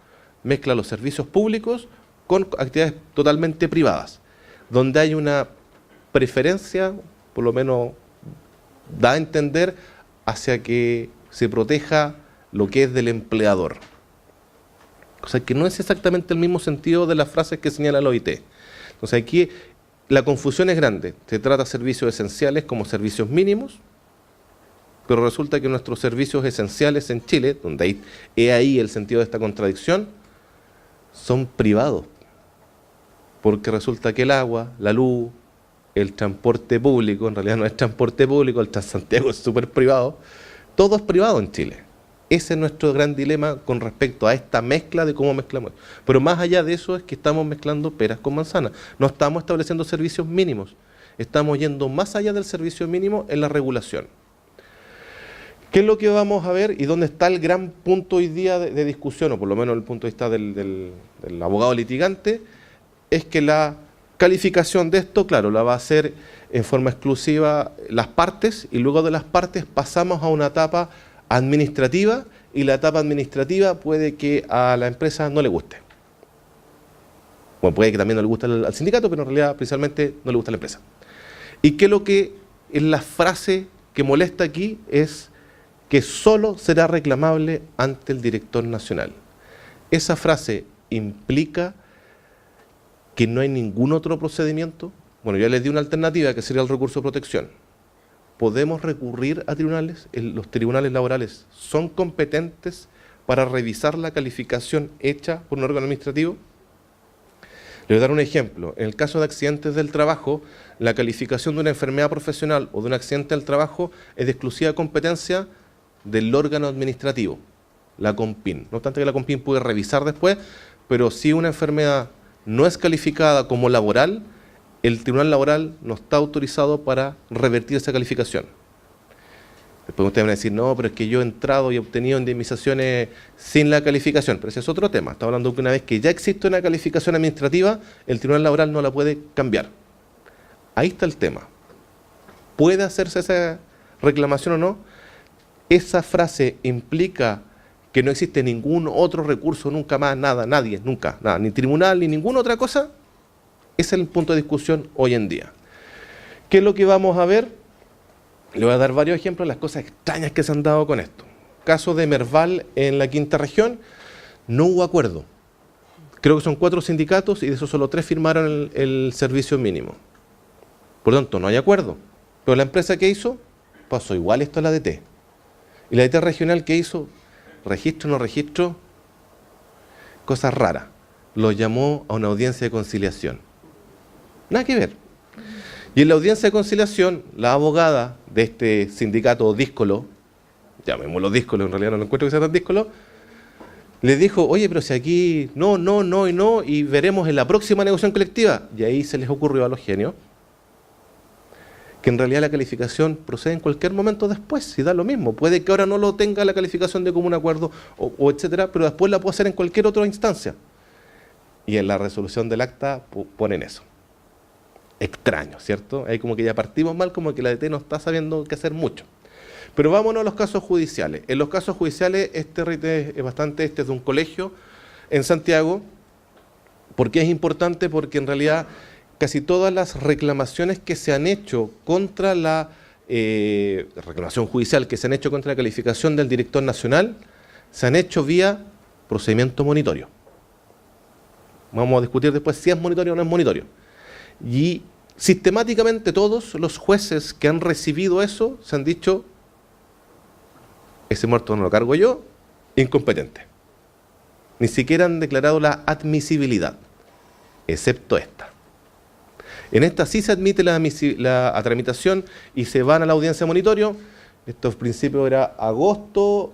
Mezcla los servicios públicos con actividades totalmente privadas, donde hay una preferencia, por lo menos da a entender, hacia que se proteja lo que es del empleador. O sea, que no es exactamente el mismo sentido de las frases que señala la OIT. Entonces aquí la confusión es grande. Se trata de servicios esenciales como servicios mínimos, pero resulta que nuestros servicios esenciales en Chile, donde he ahí el sentido de esta contradicción, son privados. Porque resulta que el agua, la luz, el transporte público, en realidad no es transporte público, el Transantiago es súper privado, todo es privado en Chile. Ese es nuestro gran dilema con respecto a esta mezcla de cómo mezclamos. Pero más allá de eso es que estamos mezclando peras con manzanas. No estamos estableciendo servicios mínimos, estamos yendo más allá del servicio mínimo en la regulación. ¿Qué es lo que vamos a ver y dónde está el gran punto hoy día de discusión, o por lo menos el punto de vista del abogado litigante? Es que la calificación de esto, claro, la va a hacer en forma exclusiva las partes y luego de las partes pasamos a una etapa administrativa y la etapa administrativa puede que a la empresa no le guste. Bueno, puede que también no le guste al sindicato, pero en realidad principalmente no le gusta a la empresa. Y que lo que es la frase que molesta aquí es que solo será reclamable ante el director nacional. Esa frase implica que no hay ningún otro procedimiento. Bueno, ya les di una alternativa que sería el recurso de protección. ¿Podemos recurrir a tribunales? Los tribunales laborales son competentes para revisar la calificación hecha por un órgano administrativo. Les voy a dar un ejemplo. En el caso de accidentes del trabajo, la calificación de una enfermedad profesional o de un accidente del trabajo es de exclusiva competencia del órgano administrativo, la CONPIN. No obstante que la CONPIN puede revisar después, pero si una enfermedad no es calificada como laboral, el tribunal laboral no está autorizado para revertir esa calificación. Después ustedes van a decir, no, pero es que yo he entrado y he obtenido indemnizaciones sin la calificación. Pero ese es otro tema. Estamos hablando de que una vez que ya existe una calificación administrativa, el Tribunal Laboral no la puede cambiar. Ahí está el tema. ¿Puede hacerse esa reclamación o no? Esa frase implica que no existe ningún otro recurso nunca más, nada, nadie, nunca, nada, ni tribunal ni ninguna otra cosa. Ese es el punto de discusión hoy en día. ¿Qué es lo que vamos a ver? Le voy a dar varios ejemplos de las cosas extrañas que se han dado con esto. Caso de Merval en la quinta región, no hubo acuerdo. Creo que son 4 sindicatos y de esos solo 3 firmaron el servicio mínimo. Por lo tanto, no hay acuerdo. Pero la empresa que hizo, pasó igual esto a la DT. Y la DT regional que hizo, registro, no registro, cosas raras. Lo llamó a una audiencia de conciliación. Nada que ver. Y en la audiencia de conciliación, la abogada de este sindicato díscolo, llamémoslo díscolo, en realidad no lo encuentro que sea tan díscolo, le dijo, oye, pero si aquí no, y veremos en la próxima negociación colectiva. Y ahí se les ocurrió a los genios que en realidad la calificación procede en cualquier momento después, si da lo mismo. Puede que ahora no lo tenga la calificación de común acuerdo o etcétera, pero después la puede hacer en cualquier otra instancia. Y en la resolución del acta ponen eso. Extraño, ¿cierto? Ahí como que ya partimos mal, como que la DT no está sabiendo qué hacer mucho. Pero vámonos a los casos judiciales. En los casos judiciales, este es de un colegio en Santiago. ¿Por qué es importante? Porque en realidad casi todas las reclamaciones que se han hecho contra la reclamación judicial, que se han hecho contra la calificación del director nacional, se han hecho vía procedimiento monitorio. Vamos a discutir después si es monitorio o no es monitorio. Y sistemáticamente todos los jueces que han recibido eso se han dicho, ese muerto no lo cargo yo, incompetente. Ni siquiera han declarado la admisibilidad, excepto esta. En esta sí se admite la tramitación y se van a la audiencia de monitorio. Esto al principio era agosto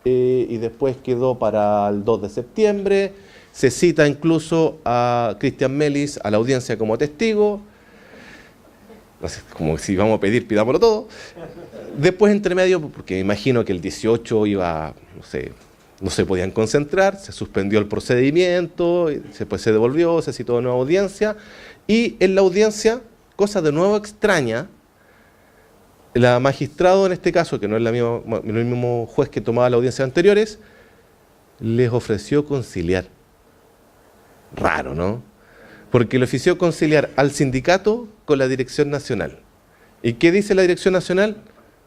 y después quedó para el 2 de septiembre. Se cita incluso a Cristian Melis a la audiencia como testigo. No sé, como si vamos a pedir, pidámoslo todo. Después, entre medio, porque imagino que el 18 iba, no se podían concentrar, se suspendió el procedimiento, después se devolvió, se citó de nueva audiencia. Y en la audiencia, cosa de nuevo extraña, la magistrado en este caso, que no es el mismo juez que tomaba las audiencias anteriores, les ofreció conciliar. Raro, ¿no? Porque le ofreció conciliar al sindicato con la dirección nacional. ¿Y qué dice la dirección nacional?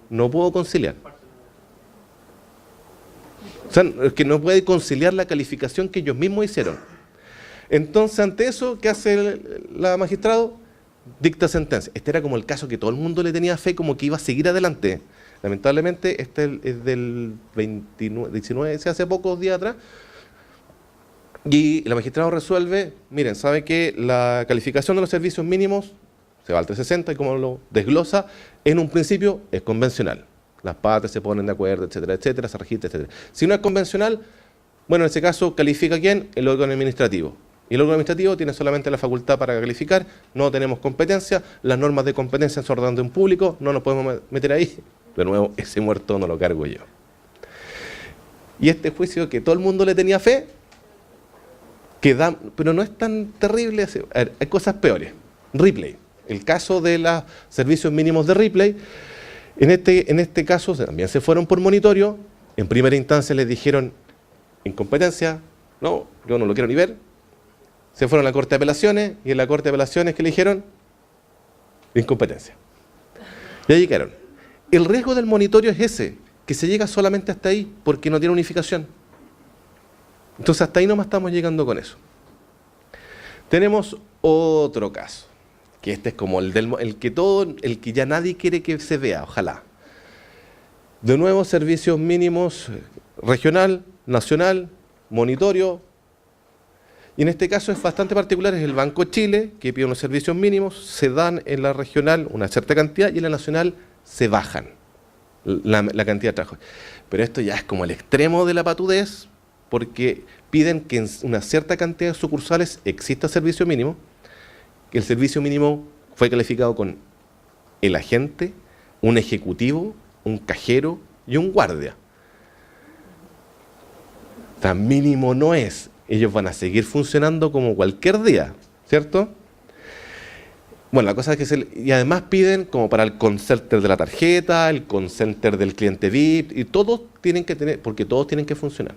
No puedo conciliar. O sea, es que no puede conciliar la calificación que ellos mismos hicieron. Entonces, ante eso, ¿qué hace la magistrado? Dicta sentencia. Este era como el caso que todo el mundo le tenía fe, como que iba a seguir adelante. Lamentablemente, este es del 19, hace pocos días atrás. Y la magistrado resuelve, miren, ¿sabe qué? La calificación de los servicios mínimos se va al 360 y como lo desglosa, en un principio es convencional. Las partes se ponen de acuerdo, etcétera, se registra, etcétera. Si no es convencional, bueno, en ese caso, ¿califica quién? El órgano administrativo. Y el órgano administrativo tiene solamente la facultad para calificar, no tenemos competencia, las normas de competencia se ordenan de un público, no nos podemos meter ahí. De nuevo, ese muerto no lo cargo yo. Y este juicio que todo el mundo le tenía fe, pero no es tan terrible. Hay cosas peores. Ripley, el caso de los servicios mínimos de Ripley, en este caso también se fueron por monitorio. En primera instancia les dijeron incompetencia, no, yo no lo quiero ni ver. Se fueron a la Corte de Apelaciones y en la Corte de Apelaciones, ¿qué le dijeron? Incompetencia. Y ahí quedaron. El riesgo del monitorio es ese, que se llega solamente hasta ahí porque no tiene unificación. Entonces hasta ahí nomás estamos llegando con eso. Tenemos otro caso, que este es como el que ya nadie quiere que se vea, ojalá. De nuevo, servicios mínimos regional, nacional, monitorio. Y en este caso es bastante particular, es el Banco Chile, que pide unos servicios mínimos, se dan en la regional una cierta cantidad y en la nacional se bajan la cantidad de trabajo. Pero esto ya es como el extremo de la patudez, porque piden que en una cierta cantidad de sucursales exista servicio mínimo, que el servicio mínimo fue calificado con el agente, un ejecutivo un cajero y un guardia. Tan mínimo no es. Ellos van a seguir funcionando como cualquier día, ¿cierto? Bueno, la cosa es que y además piden como para el call center de la tarjeta, el call center del cliente VIP, y todos tienen que tener, porque todos tienen que funcionar.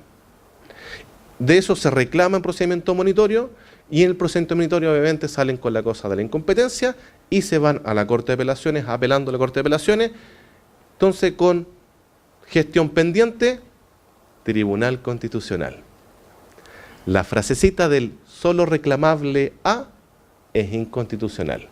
De eso se reclama en procedimiento monitorio, y en el procedimiento monitorio obviamente salen con la cosa de la incompetencia y se van a la Corte de Apelaciones, apelando a la Corte de Apelaciones. Entonces, con gestión pendiente, Tribunal Constitucional. La frasecita del solo reclamable a es inconstitucional,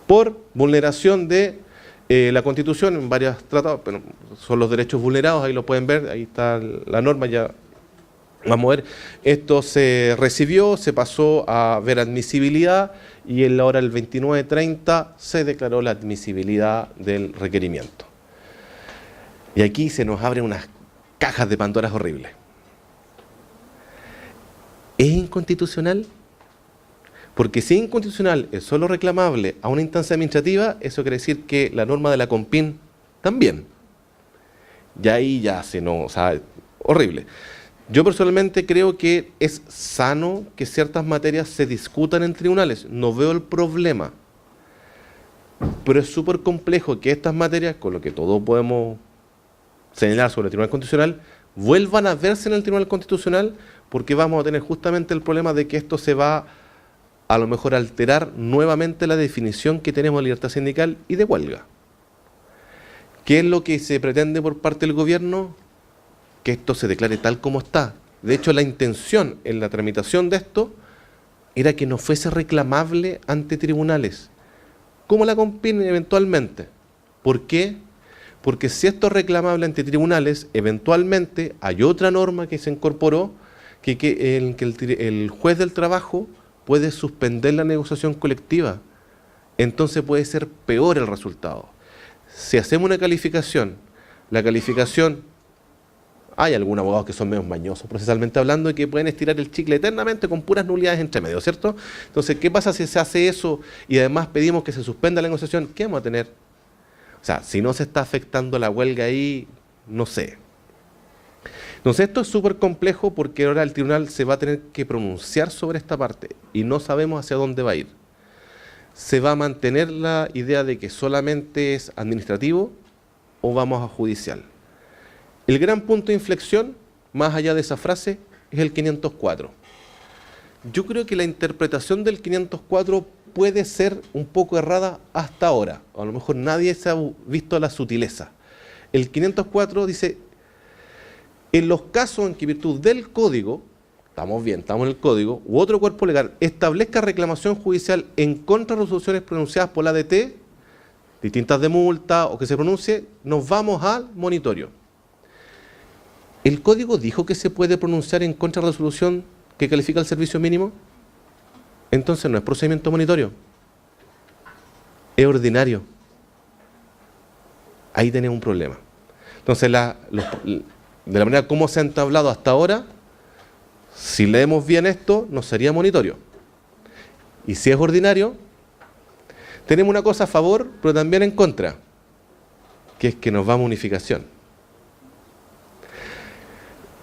por vulneración de la Constitución en varios tratados, pero son los derechos vulnerados, ahí lo pueden ver, ahí está la norma, ya vamos a ver. Esto se recibió, se pasó a ver admisibilidad y en la hora del 29:30 se declaró la admisibilidad del requerimiento. Y aquí se nos abren unas cajas de Pandoras horribles. ¿Es inconstitucional? Porque si es inconstitucional, es solo reclamable a una instancia administrativa, eso quiere decir que la norma de la COMPIN también. Y ahí ya o sea, horrible. Yo personalmente creo que es sano que ciertas materias se discutan en tribunales. No veo el problema. Pero es súper complejo que estas materias, con lo que todos podemos señalar sobre el Tribunal Constitucional, vuelvan a verse en el Tribunal Constitucional, porque vamos a tener justamente el problema de que esto se va a lo mejor alterar nuevamente la definición que tenemos de libertad sindical y de huelga. ¿Qué es lo que se pretende por parte del gobierno? Que esto se declare tal como está. De hecho, la intención en la tramitación de esto era que no fuese reclamable ante tribunales, como la COMPIN eventualmente. ¿Por qué? Porque si esto es reclamable ante tribunales, eventualmente hay otra norma que se incorporó, que el juez del trabajo puede suspender la negociación colectiva. Entonces puede ser peor el resultado. Si hacemos una calificación, la calificación, hay algunos abogados que son medio mañosos procesalmente hablando y que pueden estirar el chicle eternamente con puras nulidades entre medio, ¿cierto? Entonces, ¿qué pasa si se hace eso y además pedimos que se suspenda la negociación? ¿Qué vamos a tener? O sea, si no se está afectando la huelga ahí, no sé. Entonces esto es súper complejo porque ahora el tribunal se va a tener que pronunciar sobre esta parte y no sabemos hacia dónde va a ir. ¿Se va a mantener la idea de que solamente es administrativo o vamos a judicial? El gran punto de inflexión, más allá de esa frase, es el 504. Yo creo que la interpretación del 504 puede ser un poco errada hasta ahora. A lo mejor nadie se ha visto la sutileza. El 504 dice: en los casos en que virtud del código, estamos bien, estamos en el código, u otro cuerpo legal establezca reclamación judicial en contra de resoluciones pronunciadas por la ADT, distintas de multa o que se pronuncie, nos vamos al monitorio. ¿El código dijo que se puede pronunciar en contra de resolución que califica el servicio mínimo? Entonces no es procedimiento monitorio, es ordinario. Ahí tenemos un problema. Entonces, de la manera como se ha entablado hasta ahora, si leemos bien esto, no sería monitorio. Y si es ordinario, tenemos una cosa a favor, pero también en contra, que es que nos vamos a unificación.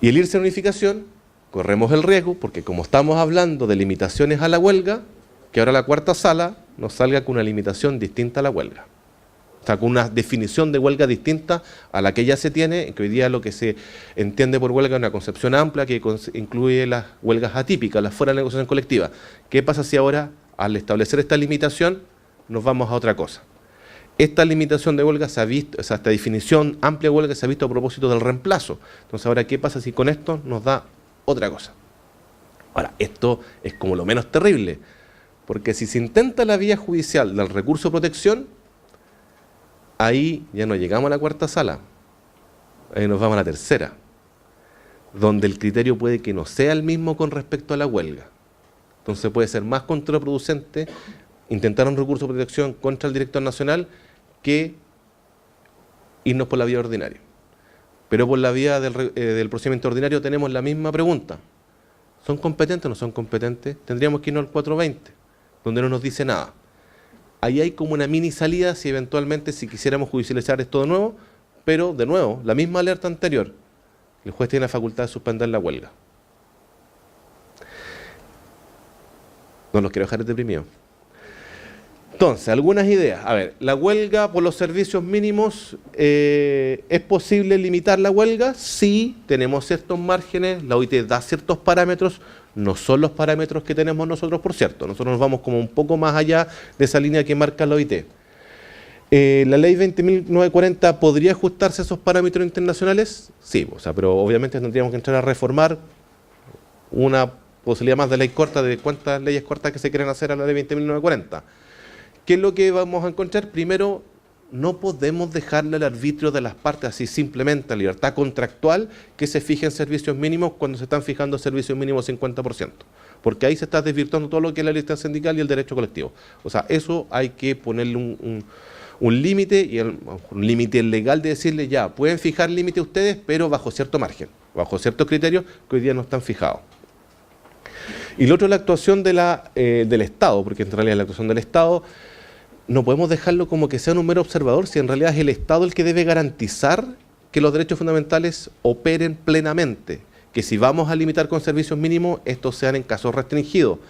Y el irse a unificación, corremos el riesgo, porque como estamos hablando de limitaciones a la huelga, que ahora la cuarta sala nos salga con una limitación distinta a la huelga. O sea, con una definición de huelga distinta a la que ya se tiene, que hoy día lo que se entiende por huelga es una concepción amplia que incluye las huelgas atípicas, las fuera de negociación colectiva. ¿Qué pasa si ahora, al establecer esta limitación, nos vamos a otra cosa? Esta limitación de huelga se ha visto, o sea, esta definición amplia de huelga se ha visto a propósito del reemplazo. Entonces, ahora, ¿qué pasa si con esto nos da otra cosa? Ahora, esto es como lo menos terrible, porque si se intenta la vía judicial del recurso de protección, ahí ya no llegamos a la cuarta sala, ahí nos vamos a la tercera, donde el criterio puede que no sea el mismo con respecto a la huelga. Entonces puede ser más contraproducente intentar un recurso de protección contra el director nacional que irnos por la vía ordinaria. Pero por la vía del procedimiento ordinario tenemos la misma pregunta. ¿Son competentes o no son competentes? Tendríamos que irnos al 420, donde no nos dice nada. ahí hay como una mini salida si eventualmente si quisiéramos judicializar esto de nuevo, pero de nuevo, la misma alerta anterior. El juez tiene la facultad de suspender la huelga. No los quiero dejar deprimidos. Entonces, algunas ideas. A ver, la huelga por los servicios mínimos, ¿es posible limitar la huelga? Sí, tenemos ciertos márgenes, la OIT da ciertos parámetros, no son los parámetros que tenemos nosotros, por cierto. Nosotros nos vamos como un poco más allá de esa línea que marca la OIT. ¿La ley 20.940 podría ajustarse a esos parámetros internacionales? Sí, o sea, pero obviamente tendríamos que entrar a reformar una posibilidad más de ley corta, de cuántas leyes cortas que se quieren hacer a la ley 20.940. ¿Qué es lo que vamos a encontrar? Primero, no podemos dejarle al arbitrio de las partes, así simplemente a libertad contractual, que se fijen servicios mínimos cuando se están fijando servicios mínimos 50%. Porque ahí se está desvirtuando todo lo que es la lista sindical y el derecho colectivo. O sea, eso hay que ponerle un límite, y un límite legal de decirle ya, pueden fijar límite ustedes, pero bajo cierto margen, bajo ciertos criterios que hoy día no están fijados. Y lo otro es la actuación del Estado, porque en realidad la actuación del Estado no podemos dejarlo como que sea un mero observador, si en realidad es el Estado el que debe garantizar que los derechos fundamentales operen plenamente, que si vamos a limitar con servicios mínimos, estos sean en casos restringidos.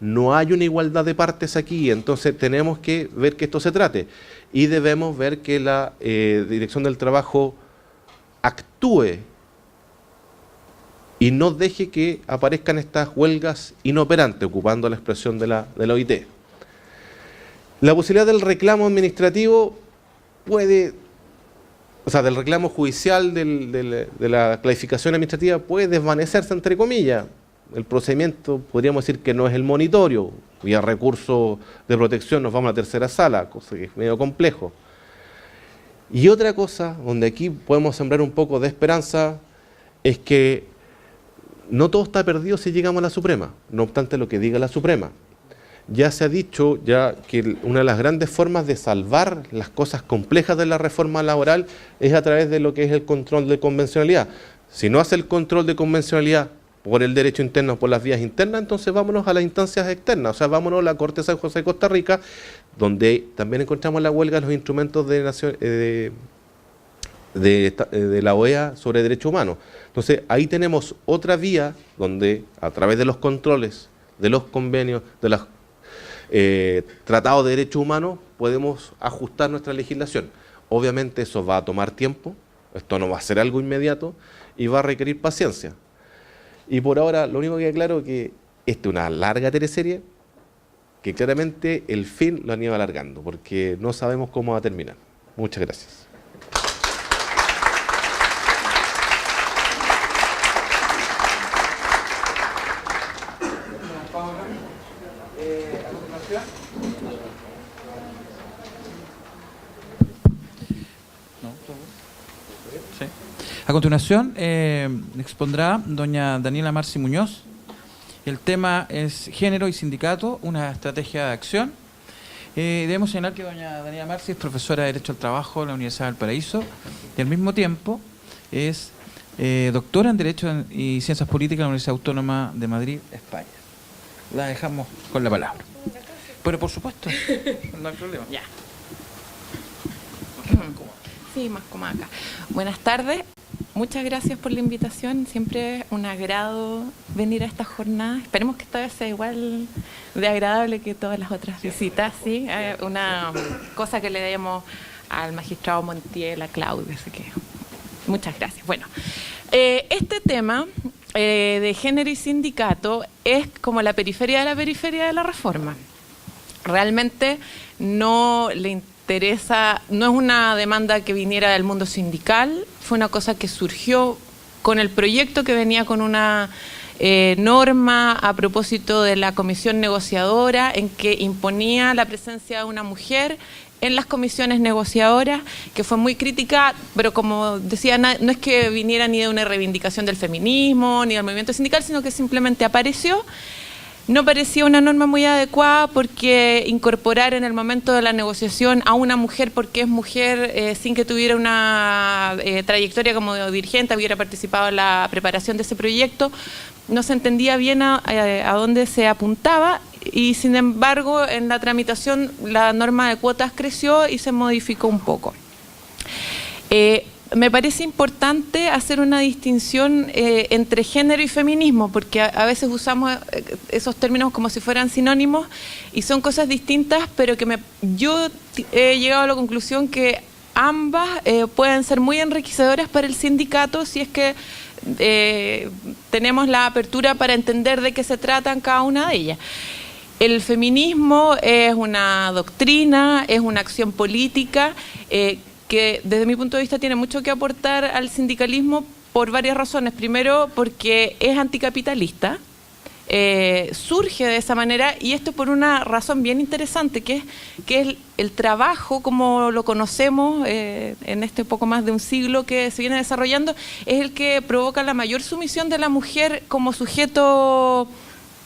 No hay una igualdad de partes aquí, entonces tenemos que ver que esto se trate. Y debemos ver que la Dirección del Trabajo actúe y no deje que aparezcan estas huelgas inoperantes, ocupando la expresión de la OIT. La posibilidad del reclamo administrativo puede, o sea, del reclamo judicial, de la clasificación administrativa puede desvanecerse, entre comillas. El procedimiento, podríamos decir que no es el monitorio, vía recurso de protección nos vamos a la tercera sala, cosa que es medio complejo. Y otra cosa, donde aquí podemos sembrar un poco de esperanza, es que no todo está perdido si llegamos a la Suprema, no obstante lo que diga la Suprema. Ya se ha dicho ya que una de las grandes formas de salvar las cosas complejas de la reforma laboral es a través de lo que es el control de convencionalidad. Si no hace el control de convencionalidad por el derecho interno, por las vías internas, entonces vámonos a las instancias externas, o sea, vámonos a la Corte de San José de Costa Rica, donde también encontramos la huelga de los instrumentos de la OEA sobre derechos humanos. Entonces, ahí tenemos otra vía donde, a través de los controles, de los convenios, de los tratados de derechos humanos, podemos ajustar nuestra legislación. Obviamente eso va a tomar tiempo, esto no va a ser algo inmediato y va a requerir paciencia. Y por ahora, lo único que queda claro es que esta es una larga teleserie, que claramente el fin lo han ido alargando, porque no sabemos cómo va a terminar. Muchas gracias. A continuación, expondrá doña Daniela Marci Muñoz. El tema es Género y Sindicato, una estrategia de acción. Debemos señalar que doña Daniela Marci es profesora de Derecho al Trabajo en la Universidad del Paraíso y al mismo tiempo es doctora en Derecho y Ciencias Políticas en la Universidad Autónoma de Madrid, España. La dejamos con la palabra. Pero por supuesto, no hay problema. Ya. Sí, más cómoda acá. Buenas tardes. Muchas gracias por la invitación. Siempre es un agrado venir a esta jornada. Esperemos que esta vez sea igual de agradable que todas las otras visitas. ¿Sí? Una cosa que le demos al magistrado Montiel, a Claudia. Así que muchas gracias. Bueno, este tema de género y sindicato es como la periferia de la reforma. Realmente no le interesa, no es una demanda que viniera del mundo sindical, fue una cosa que surgió con el proyecto que venía con una norma a propósito de la comisión negociadora en que imponía la presencia de una mujer en las comisiones negociadoras, que fue muy crítica, pero como decía, no es que viniera ni de una reivindicación del feminismo ni del movimiento sindical, sino que simplemente apareció. No parecía una norma muy adecuada porque incorporar en el momento de la negociación a una mujer porque es mujer sin que tuviera una trayectoria como dirigente, hubiera participado en la preparación de ese proyecto, no se entendía bien a dónde se apuntaba y sin embargo en la tramitación la norma de cuotas creció y se modificó un poco. Me parece importante hacer una distinción entre género y feminismo, porque a veces usamos esos términos como si fueran sinónimos y son cosas distintas, pero que yo he llegado a la conclusión que ambas pueden ser muy enriquecedoras para el sindicato si es que tenemos la apertura para entender de qué se tratan cada una de ellas. El feminismo es una doctrina, es una acción política que desde mi punto de vista tiene mucho que aportar al sindicalismo por varias razones. Primero, porque es anticapitalista, surge de esa manera, y esto por una razón bien interesante, que es el trabajo como lo conocemos en este poco más de un siglo que se viene desarrollando, es el que provoca la mayor sumisión de la mujer como sujeto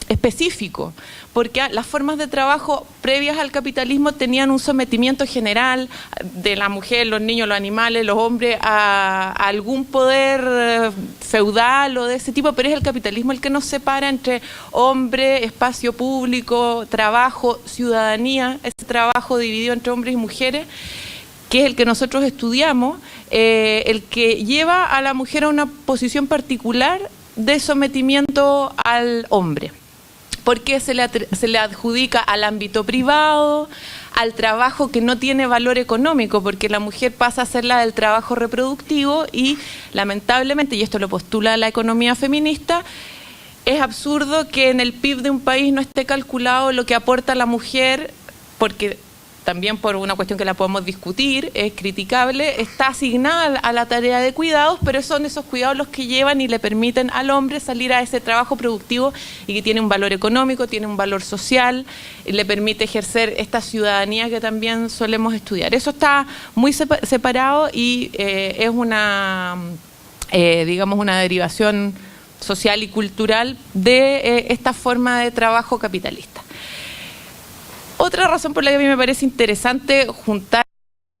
específico, porque las formas de trabajo previas al capitalismo tenían un sometimiento general de la mujer, los niños, los animales, los hombres a algún poder feudal o de ese tipo, pero es el capitalismo el que nos separa entre hombre, espacio público, trabajo, ciudadanía, ese trabajo dividido entre hombres y mujeres, que es el que nosotros estudiamos, el que lleva a la mujer a una posición particular de sometimiento al hombre, porque se le adjudica al ámbito privado, al trabajo que no tiene valor económico, porque la mujer pasa a ser la del trabajo reproductivo y lamentablemente, y esto lo postula la economía feminista, es absurdo que en el PIB de un país no esté calculado lo que aporta la mujer, porque también por una cuestión que la podemos discutir, es criticable, está asignada a la tarea de cuidados, pero son esos cuidados los que llevan y le permiten al hombre salir a ese trabajo productivo y que tiene un valor económico, tiene un valor social, y le permite ejercer esta ciudadanía que también solemos estudiar. Eso está muy separado y es una, digamos, una derivación social y cultural de esta forma de trabajo capitalista. Otra razón por la que a mí me parece interesante juntar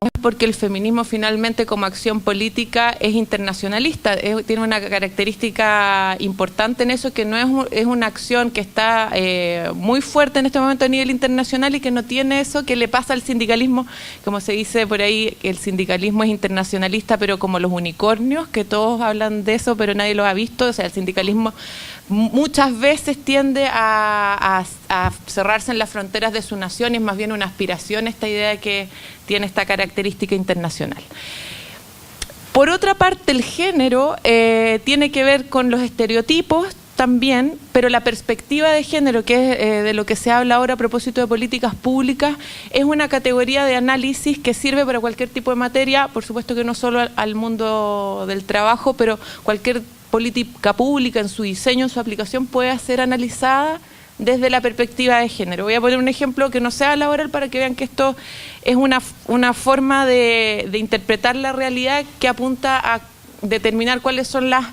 es porque el feminismo finalmente como acción política es internacionalista, tiene una característica importante en eso, que no es una acción que está muy fuerte en este momento a nivel internacional y que no tiene eso que le pasa al sindicalismo, como se dice por ahí, que el sindicalismo es internacionalista, pero como los unicornios, que todos hablan de eso, pero nadie los ha visto. O sea, el sindicalismo muchas veces tiende a cerrarse en las fronteras de su nación y es más bien una aspiración esta idea de que tiene esta característica internacional. Por otra parte, el género tiene que ver con los estereotipos también, pero la perspectiva de género, que es de lo que se habla ahora a propósito de políticas públicas, es una categoría de análisis que sirve para cualquier tipo de materia, por supuesto que no solo al mundo del trabajo, pero cualquier política pública en su diseño, en su aplicación, puede ser analizada desde la perspectiva de género. Voy a poner un ejemplo que no sea laboral para que vean que esto es una forma de interpretar la realidad que apunta a determinar cuáles son las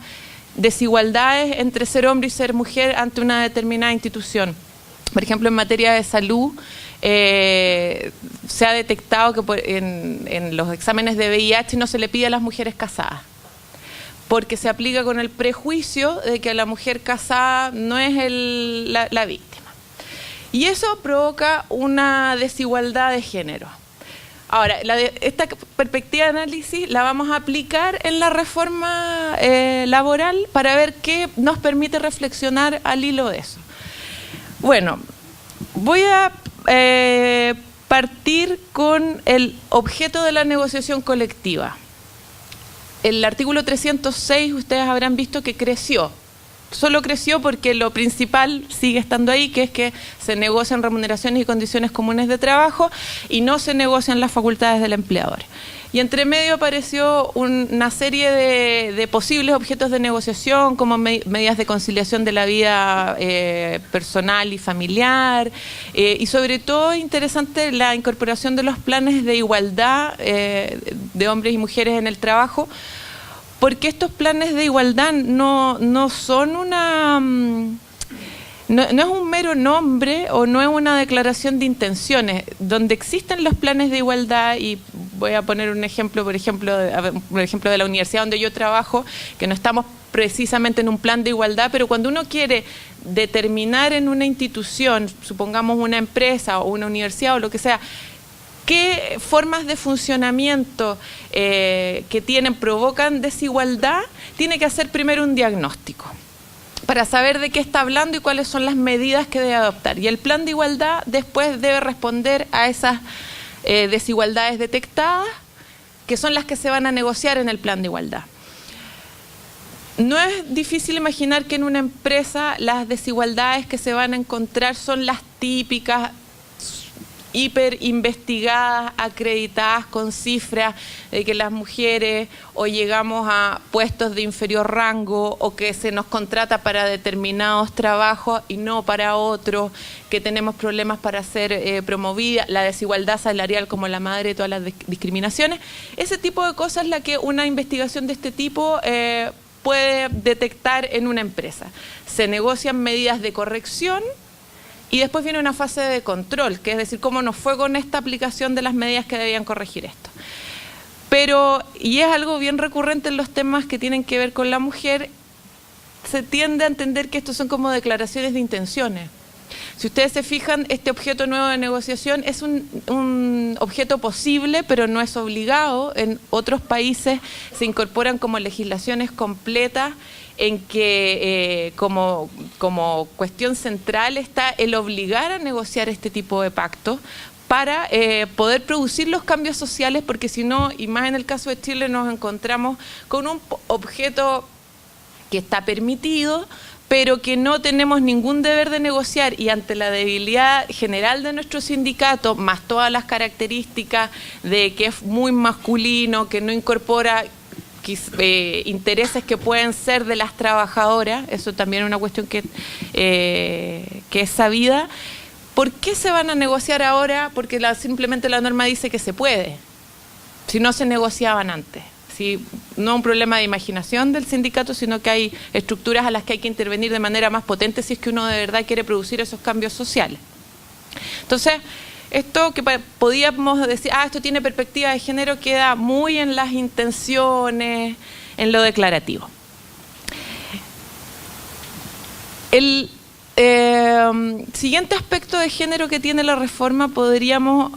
desigualdades entre ser hombre y ser mujer ante una determinada institución. Por ejemplo, en materia de salud, se ha detectado que en los exámenes de VIH no se le pide a las mujeres casadas, porque se aplica con el prejuicio de que la mujer casada no es la víctima. Y eso provoca una desigualdad de género. Ahora, esta perspectiva de análisis la vamos a aplicar en la reforma laboral para ver qué nos permite reflexionar al hilo de eso. Bueno, voy a partir con el objeto de la negociación colectiva. El artículo 306 ustedes habrán visto que creció. Solo creció porque lo principal sigue estando ahí, que es que se negocian remuneraciones y condiciones comunes de trabajo y no se negocian las facultades del empleador. Y entre medio apareció una serie de posibles objetos de negociación, como medidas de conciliación de la vida personal y familiar, y sobre todo interesante la incorporación de los planes de igualdad de hombres y mujeres en el trabajo, porque estos planes de igualdad no son no es un mero nombre o no es una declaración de intenciones. Donde existen los planes de igualdad, y voy a poner un ejemplo, por ejemplo de la universidad donde yo trabajo, que no estamos precisamente en un plan de igualdad, pero cuando uno quiere determinar en una institución, supongamos una empresa o una universidad o lo que sea, qué formas de funcionamiento que tienen provocan desigualdad, tiene que hacer primero un diagnóstico para saber de qué está hablando y cuáles son las medidas que debe adoptar. Y el plan de igualdad después debe responder a esas desigualdades detectadas, que son las que se van a negociar en el plan de igualdad. No es difícil imaginar que en una empresa las desigualdades que se van a encontrar son las típicas, hiper investigadas, acreditadas con cifras de que las mujeres o llegamos a puestos de inferior rango o que se nos contrata para determinados trabajos y no para otros, que tenemos problemas para ser promovidas, la desigualdad salarial como la madre de todas las discriminaciones. Ese tipo de cosas es la que una investigación de este tipo puede detectar en una empresa. Se negocian medidas de corrección y después viene una fase de control, que es decir, cómo nos fue con esta aplicación de las medidas que debían corregir esto. Pero, y es algo bien recurrente en los temas que tienen que ver con la mujer, se tiende a entender que estos son como declaraciones de intenciones. Si ustedes se fijan, este objeto nuevo de negociación es un objeto posible, pero no es obligado. En otros países se incorporan como legislaciones completas en que como cuestión central está el obligar a negociar este tipo de pactos para poder producir los cambios sociales, porque si no, y más en el caso de Chile, nos encontramos con un objeto que está permitido, pero que no tenemos ningún deber de negociar, y ante la debilidad general de nuestro sindicato, más todas las características de que es muy masculino, que no incorpora intereses que pueden ser de las trabajadoras, eso también es una cuestión que es sabida. ¿Por qué se van a negociar ahora? Porque simplemente la norma dice que se puede, si no se negociaban antes. ¿Sí? No es un problema de imaginación del sindicato, sino que hay estructuras a las que hay que intervenir de manera más potente si es que uno de verdad quiere producir esos cambios sociales. Entonces, esto que podíamos decir, esto tiene perspectiva de género, queda muy en las intenciones, en lo declarativo. El siguiente aspecto de género que tiene la reforma podríamos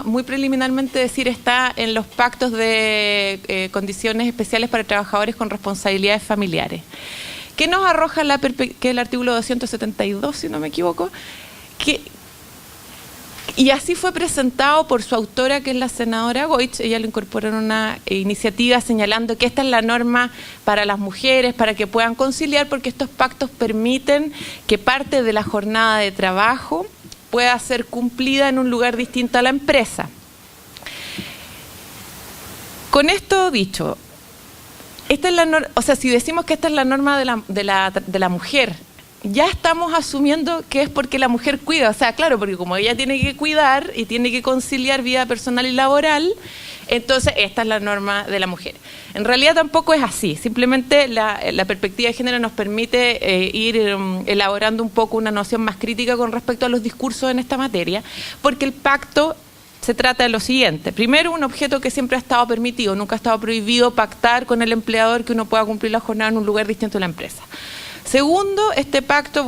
muy preliminarmente decir está en los pactos de condiciones especiales para trabajadores con responsabilidades familiares. ¿Qué nos arroja que el artículo 272, si no me equivoco? Y así fue presentado por su autora, que es la senadora Goich. Ella lo incorporó en una iniciativa señalando que esta es la norma para las mujeres, para que puedan conciliar, porque estos pactos permiten que parte de la jornada de trabajo pueda ser cumplida en un lugar distinto a la empresa. Con esto dicho, esta es si decimos que esta es la norma de la mujer, ya estamos asumiendo que es porque la mujer cuida. O sea, claro, porque como ella tiene que cuidar y tiene que conciliar vida personal y laboral, entonces esta es la norma de la mujer. En realidad tampoco es así, simplemente la perspectiva de género nos permite ir elaborando un poco una noción más crítica con respecto a los discursos en esta materia, porque el pacto se trata de lo siguiente. Primero, un objeto que siempre ha estado permitido, nunca ha estado prohibido pactar con el empleador que uno pueda cumplir la jornada en un lugar distinto a la empresa. Segundo, este pacto,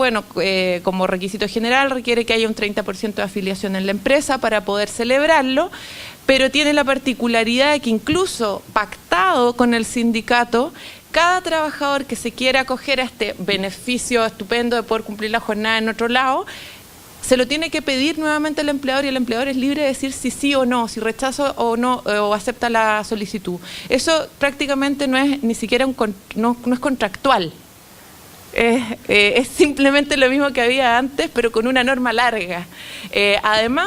como requisito general, requiere que haya un 30% de afiliación en la empresa para poder celebrarlo, pero tiene la particularidad de que incluso pactado con el sindicato, cada trabajador que se quiera acoger a este beneficio estupendo de poder cumplir la jornada en otro lado, se lo tiene que pedir nuevamente al empleador, y el empleador es libre de decir si sí o no, si rechaza o no, o acepta la solicitud. Eso prácticamente no es ni siquiera no es contractual. Es simplemente lo mismo que había antes, pero con una norma larga. Además,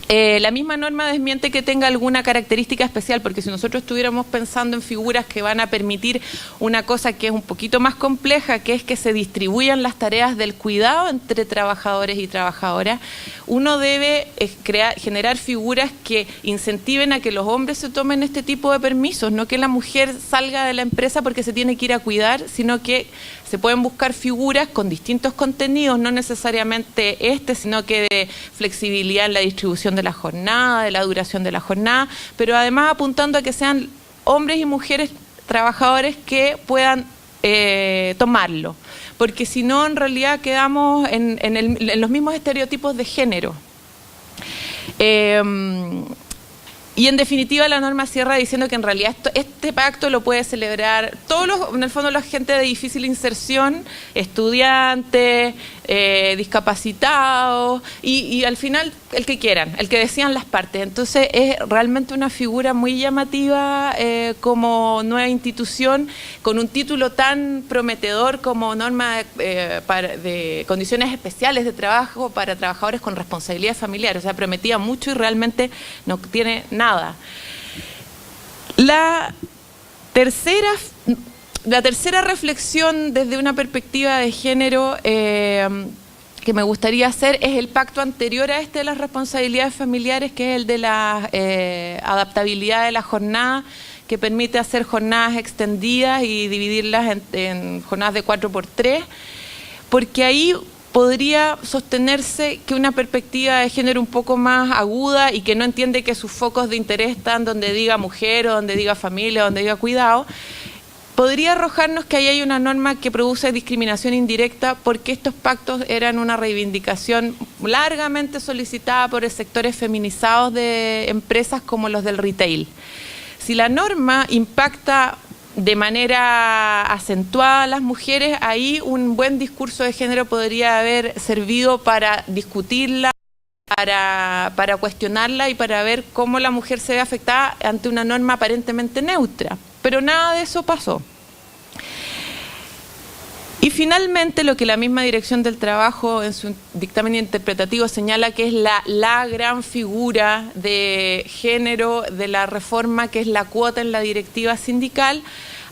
la misma norma desmiente que tenga alguna característica especial, porque si nosotros estuviéramos pensando en figuras que van a permitir una cosa que es un poquito más compleja, que es que se distribuyan las tareas del cuidado entre trabajadores y trabajadoras, uno debe generar figuras que incentiven a que los hombres se tomen este tipo de permisos, no que la mujer salga de la empresa porque se tiene que ir a cuidar, sino que se pueden buscar figuras con distintos contenidos, no necesariamente sino que de flexibilidad en la distribución de la jornada, de la duración de la jornada, pero además apuntando a que sean hombres y mujeres trabajadores que puedan tomarlo, porque si no, en realidad quedamos en los mismos estereotipos de género. Y en definitiva la norma cierra diciendo que en realidad este pacto lo puede celebrar en el fondo la gente de difícil inserción, estudiantes, discapacitados y al final el que quieran, el que decían las partes. Entonces es realmente una figura muy llamativa como nueva institución, con un título tan prometedor como norma de condiciones especiales de trabajo para trabajadores con responsabilidad familiar. O sea, prometía mucho y realmente no tiene nada. La tercera reflexión desde una perspectiva de género que me gustaría hacer es el pacto anterior a este de las responsabilidades familiares, que es el de la adaptabilidad de la jornada, que permite hacer jornadas extendidas y dividirlas en jornadas de 4x3, porque ahí podría sostenerse que una perspectiva de género un poco más aguda y que no entiende que sus focos de interés están donde diga mujer o donde diga familia o donde diga cuidado, podría arrojarnos que ahí hay una norma que produce discriminación indirecta, porque estos pactos eran una reivindicación largamente solicitada por sectores feminizados de empresas como los del retail. Si la norma impacta de manera acentuada a las mujeres, ahí un buen discurso de género podría haber servido para discutirla, para cuestionarla y para ver cómo la mujer se ve afectada ante una norma aparentemente neutra. Pero nada de eso pasó. Y finalmente, lo que la misma Dirección del Trabajo en su dictamen interpretativo señala que es la gran figura de género de la reforma, que es la cuota en la directiva sindical.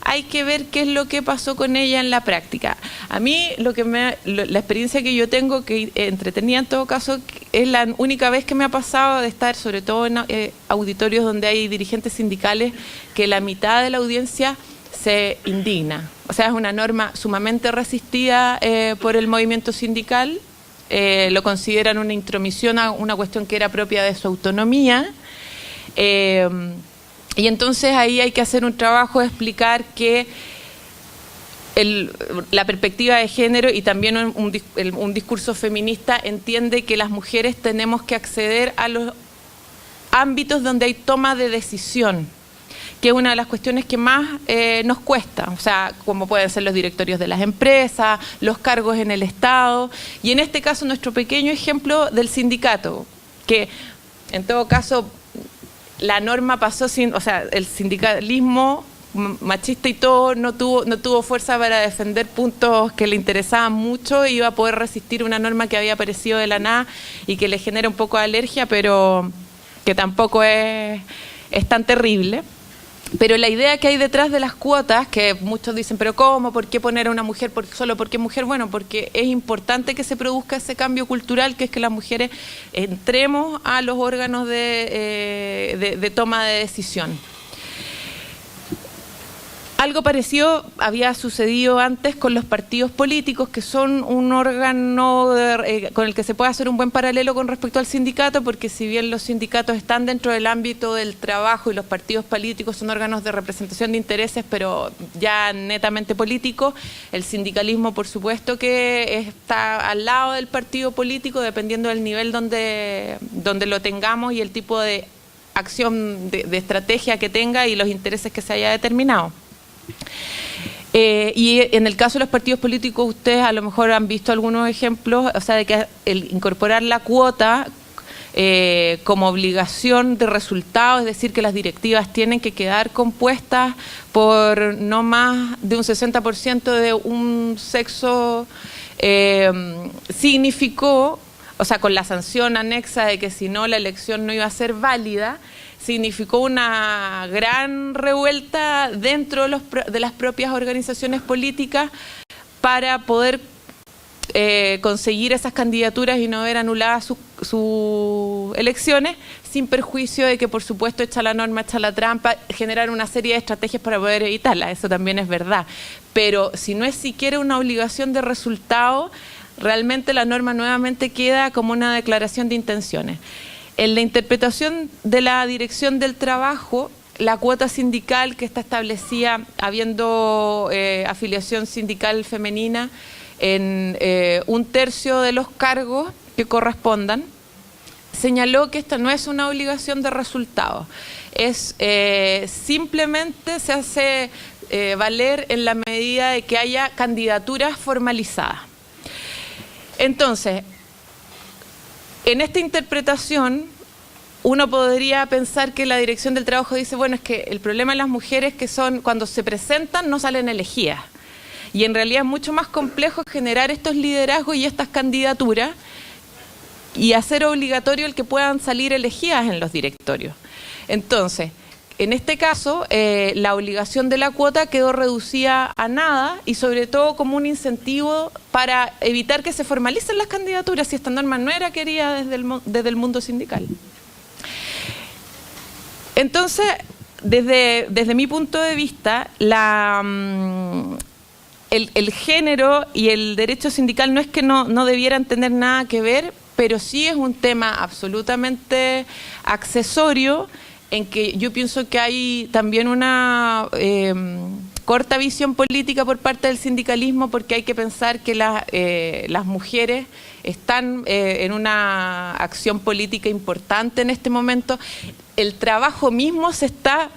Hay que ver qué es lo que pasó con ella en la práctica. A mí la experiencia que yo tengo, que entretenida en todo caso, es la única vez que me ha pasado de estar, sobre todo en auditorios donde hay dirigentes sindicales, que la mitad de la audiencia se indigna. O sea, es una norma sumamente resistida por el movimiento sindical, lo consideran una intromisión a una cuestión que era propia de su autonomía, y entonces ahí hay que hacer un trabajo de explicar que la perspectiva de género y también un discurso feminista entiende que las mujeres tenemos que acceder a los ámbitos donde hay toma de decisión, que es una de las cuestiones que más nos cuesta, o sea, como pueden ser los directorios de las empresas, los cargos en el Estado, y en este caso nuestro pequeño ejemplo del sindicato, que en todo caso la norma pasó sin, o sea, el sindicalismo machista y todo no tuvo fuerza para defender puntos que le interesaban mucho, iba a poder resistir una norma que había aparecido de la nada y que le genera un poco de alergia, pero que tampoco es tan terrible. Pero la idea que hay detrás de las cuotas, que muchos dicen, pero ¿cómo? ¿Por qué poner a una mujer solo porque es mujer? Bueno, porque es importante que se produzca ese cambio cultural, que es que las mujeres entremos a los órganos de toma de decisión. Algo parecido había sucedido antes con los partidos políticos, que son un órgano con el que se puede hacer un buen paralelo con respecto al sindicato, porque si bien los sindicatos están dentro del ámbito del trabajo y los partidos políticos son órganos de representación de intereses, pero ya netamente políticos, el sindicalismo por supuesto que está al lado del partido político, dependiendo del nivel donde lo tengamos y el tipo de acción, de estrategia que tenga y los intereses que se haya determinado. Y en el caso de los partidos políticos, ustedes a lo mejor han visto algunos ejemplos, o sea, de que el incorporar la cuota como obligación de resultado, es decir, que las directivas tienen que quedar compuestas por no más de un 60% de un sexo, significó, o sea, con la sanción anexa de que si no la elección no iba a ser válida, significó una gran revuelta dentro de las propias organizaciones políticas para poder conseguir esas candidaturas y no ver anuladas sus elecciones, sin perjuicio de que, por supuesto, echa la norma, echa la trampa, generar una serie de estrategias para poder evitarla, eso también es verdad. Pero si no es siquiera una obligación de resultado, realmente la norma nuevamente queda como una declaración de intenciones. En la interpretación de la Dirección del Trabajo, la cuota sindical que está establecida habiendo afiliación sindical femenina en 1/3 de los cargos que correspondan. Señaló que esta no es una obligación de resultado, es simplemente se hace valer en la medida de que haya candidaturas formalizadas. Entonces, en esta interpretación, uno podría pensar que la Dirección del Trabajo dice, bueno, es que el problema de las mujeres que son, cuando se presentan, no salen elegidas. Y en realidad es mucho más complejo generar estos liderazgos y estas candidaturas y hacer obligatorio el que puedan salir elegidas en los directorios. Entonces, en este caso, la obligación de la cuota quedó reducida a nada y sobre todo como un incentivo para evitar que se formalicen las candidaturas si esta norma no era querida desde el mundo sindical. Entonces, desde mi punto de vista, el género y el derecho sindical no es que no debieran tener nada que ver, pero sí es un tema absolutamente accesorio en que yo pienso que hay también una corta visión política por parte del sindicalismo, porque hay que pensar que las mujeres están en una acción política importante en este momento. El trabajo mismo se está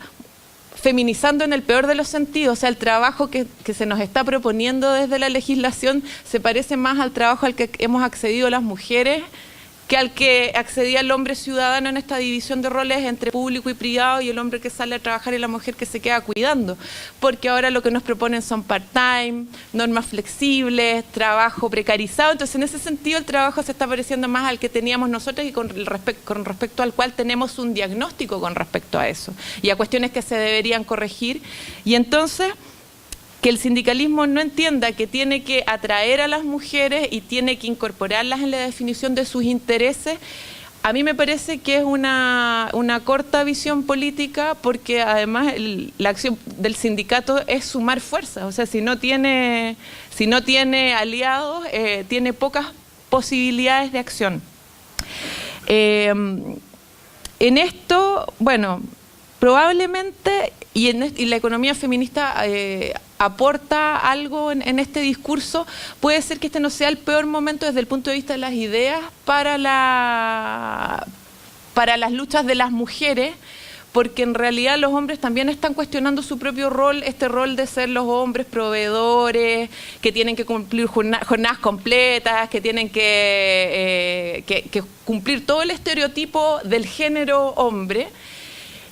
feminizando en el peor de los sentidos, o sea, el trabajo que se nos está proponiendo desde la legislación se parece más al trabajo al que hemos accedido las mujeres que al que accedía el hombre ciudadano en esta división de roles entre público y privado, y el hombre que sale a trabajar y la mujer que se queda cuidando, porque ahora lo que nos proponen son part-time, normas flexibles, trabajo precarizado. Entonces, en ese sentido, el trabajo se está pareciendo más al que teníamos nosotros y con respecto al cual tenemos un diagnóstico con respecto a eso y a cuestiones que se deberían corregir. Y entonces, que el sindicalismo no entienda que tiene que atraer a las mujeres y tiene que incorporarlas en la definición de sus intereses, a mí me parece que es una corta visión política, porque además la acción del sindicato es sumar fuerzas. O sea, si no tiene aliados, tiene pocas posibilidades de acción. En esto, bueno, probablemente, y la economía feminista aporta algo en este discurso, puede ser que este no sea el peor momento desde el punto de vista de las ideas para las luchas de las mujeres, porque en realidad los hombres también están cuestionando su propio rol, este rol de ser los hombres proveedores, que tienen que cumplir jornadas completas, que tienen que cumplir todo el estereotipo del género hombre.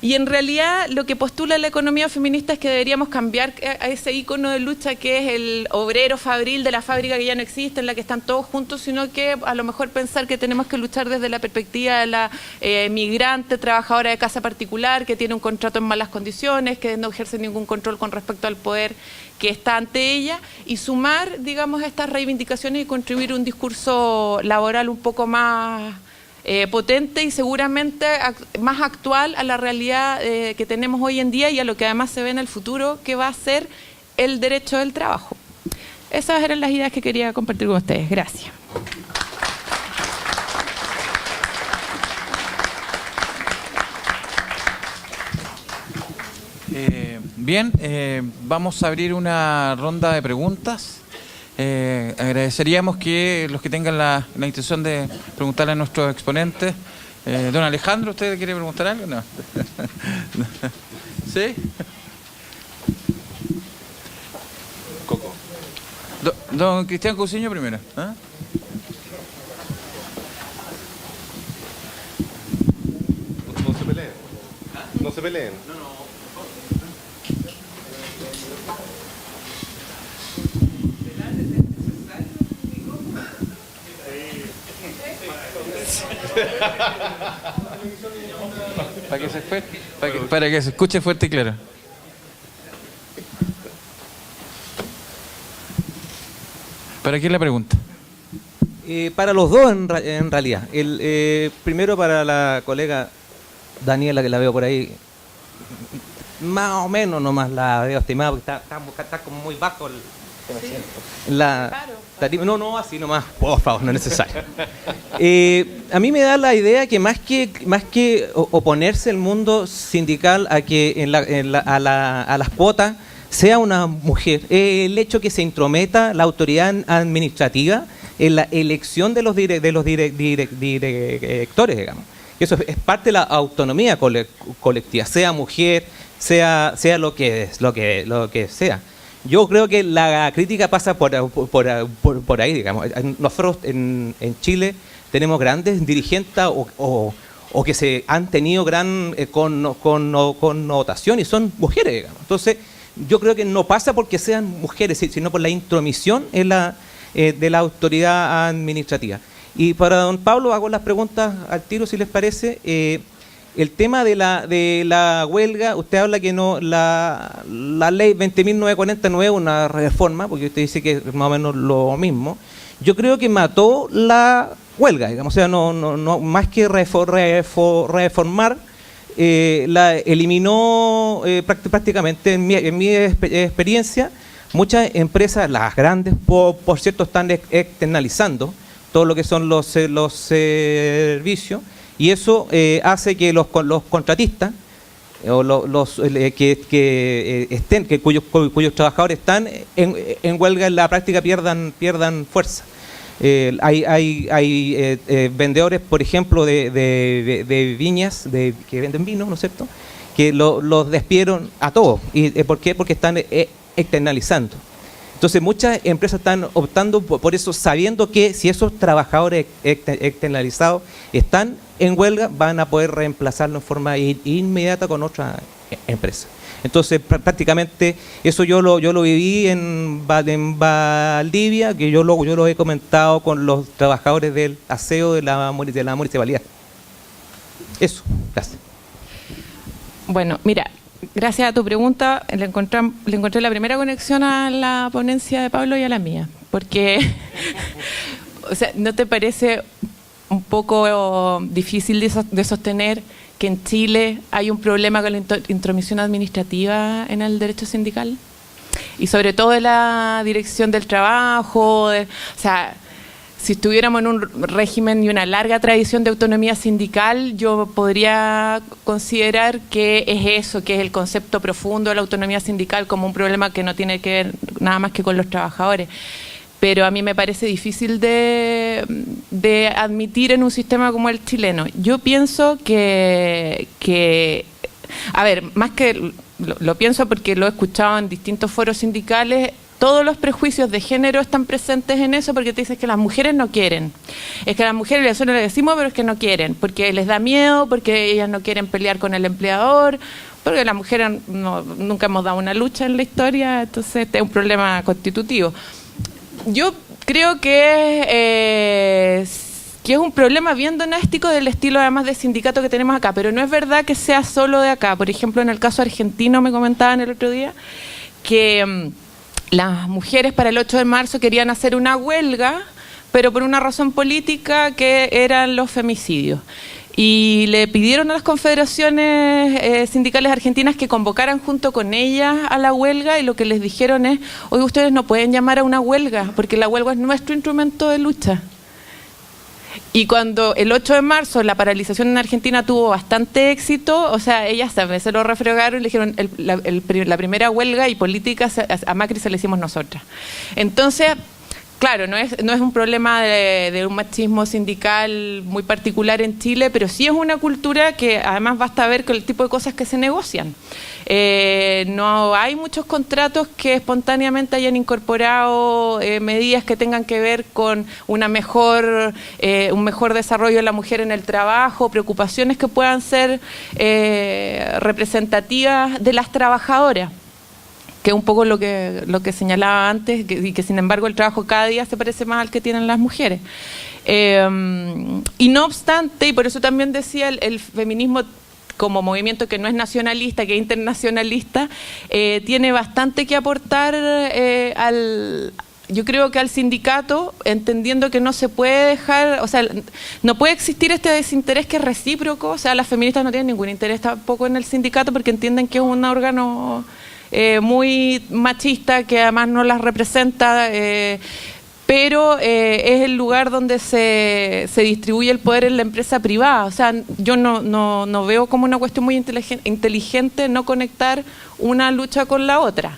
Y en realidad lo que postula la economía feminista es que deberíamos cambiar a ese ícono de lucha que es el obrero fabril de la fábrica que ya no existe, en la que están todos juntos, sino que a lo mejor pensar que tenemos que luchar desde la perspectiva de la migrante, trabajadora de casa particular, que tiene un contrato en malas condiciones, que no ejerce ningún control con respecto al poder que está ante ella, y sumar, digamos, estas reivindicaciones y contribuir a un discurso laboral un poco más potente y seguramente más actual a la realidad que tenemos hoy en día y a lo que además se ve en el futuro, que va a ser el derecho del trabajo. Esas eran las ideas que quería compartir con ustedes. Gracias. Bien, vamos a abrir una ronda de preguntas. Agradeceríamos que los que tengan la intención de preguntarle a nuestros exponentes. Don Alejandro, ¿usted quiere preguntar algo? No. ¿Sí? Coco. Don Cristian Cousiño primero. ¿Ah? No se peleen. No se peleen. Para que se escuche fuerte y claro. ¿Para quién la pregunta? Para los dos en realidad. Primero para la colega Daniela, que la veo por ahí, más o menos nomás la veo estimada, porque está como muy bajo el... Sí. La, Claro. tarima. No, así nomás, por favor, no es necesario. A mí me da la idea que más que oponerse el mundo sindical a que a las cuotas sea una mujer, el hecho que se intrometa la autoridad administrativa en la elección de los directores, digamos. Eso es parte de la autonomía colectiva, sea mujer, sea lo que sea. Yo creo que la crítica pasa por ahí, digamos. Nosotros en Chile tenemos grandes dirigentes o que se han tenido gran connotación y son mujeres, digamos. Entonces, yo creo que no pasa porque sean mujeres, sino por la intromisión de la autoridad administrativa. Y para don Pablo hago las preguntas al tiro, si les parece. El tema de la huelga, usted habla que no la ley 20.940 no es una reforma, porque usted dice que es más o menos lo mismo. Yo creo que mató la huelga, digamos, o sea, no más que reformar, la eliminó prácticamente. En mi experiencia, muchas empresas, las grandes, por cierto, están externalizando todo lo que son los servicios. Y eso hace que los contratistas o cuyos trabajadores están en huelga en la práctica pierdan fuerza. Hay vendedores, por ejemplo, de viñas que venden vino, ¿no es cierto?, que los despidieron a todos. ¿Y por qué? Porque están externalizando. Entonces muchas empresas están optando por eso, sabiendo que si esos trabajadores externalizados están en huelga, van a poder reemplazarlo en forma inmediata con otra empresa. Entonces prácticamente eso yo lo viví en Valdivia, que yo lo he comentado con los trabajadores del aseo de la municipalidad. Eso, gracias. Bueno, mira, gracias a tu pregunta le encontré la primera conexión a la ponencia de Pablo y a la mía, porque o sea, ¿no te parece un poco difícil de sostener que en Chile hay un problema con la intromisión administrativa en el derecho sindical? Y sobre todo de la dirección del trabajo, o sea, si estuviéramos en un régimen y una larga tradición de autonomía sindical, yo podría considerar que es eso, que es el concepto profundo de la autonomía sindical como un problema que no tiene que ver nada más que con los trabajadores. Pero a mí me parece difícil de admitir en un sistema como el chileno. Yo pienso que a ver, más que lo pienso porque lo he escuchado en distintos foros sindicales, todos los prejuicios de género están presentes en eso, porque te dicen que las mujeres no quieren. Es que a las mujeres nosotros les decimos, pero es que no quieren, porque les da miedo, porque ellas no quieren pelear con el empleador, porque las mujeres nunca hemos dado una lucha en la historia, entonces este es un problema constitutivo. Yo creo que es un problema bien doméstico del estilo además de sindicato que tenemos acá, pero no es verdad que sea solo de acá. Por ejemplo, en el caso argentino me comentaban el otro día que las mujeres para el 8 de marzo querían hacer una huelga, pero por una razón política que eran los femicidios. Y le pidieron a las confederaciones sindicales argentinas que convocaran junto con ellas a la huelga, y lo que les dijeron es: oye, ustedes no pueden llamar a una huelga porque la huelga es nuestro instrumento de lucha. Y cuando el 8 de marzo la paralización en Argentina tuvo bastante éxito, o sea, ellas también se lo refregaron y le dijeron: la primera huelga y política a Macri se la hicimos nosotras. Entonces, claro, no es un problema de un machismo sindical muy particular en Chile, pero sí es una cultura que además basta ver con el tipo de cosas que se negocian. No hay muchos contratos que espontáneamente hayan incorporado medidas que tengan que ver con un mejor desarrollo de la mujer en el trabajo, preocupaciones que puedan ser representativas de las trabajadoras, que es un poco lo que señalaba antes, y que sin embargo el trabajo cada día se parece más al que tienen las mujeres. Y no obstante, y por eso también decía el feminismo como movimiento que no es nacionalista, que es internacionalista, tiene bastante que aportar yo creo que al sindicato, entendiendo que no se puede dejar, o sea, no puede existir este desinterés que es recíproco. O sea, las feministas no tienen ningún interés tampoco en el sindicato porque entienden que es un órgano muy machista, que además no las representa, pero es el lugar donde se distribuye el poder en la empresa privada. O sea, yo no veo como una cuestión muy inteligente no conectar una lucha con la otra.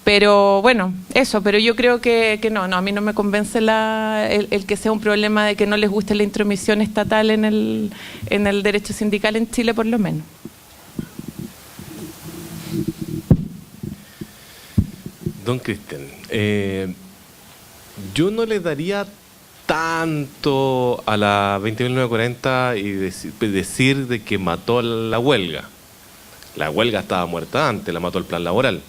Pero bueno, eso, pero yo creo que no, a mí no me convence el que sea un problema de que no les guste la intromisión estatal en el derecho sindical en Chile, por lo menos. Don Cristian, yo no le daría tanto a la 20.940 y decir de que mató la huelga. La huelga estaba muerta antes, la mató el plan laboral.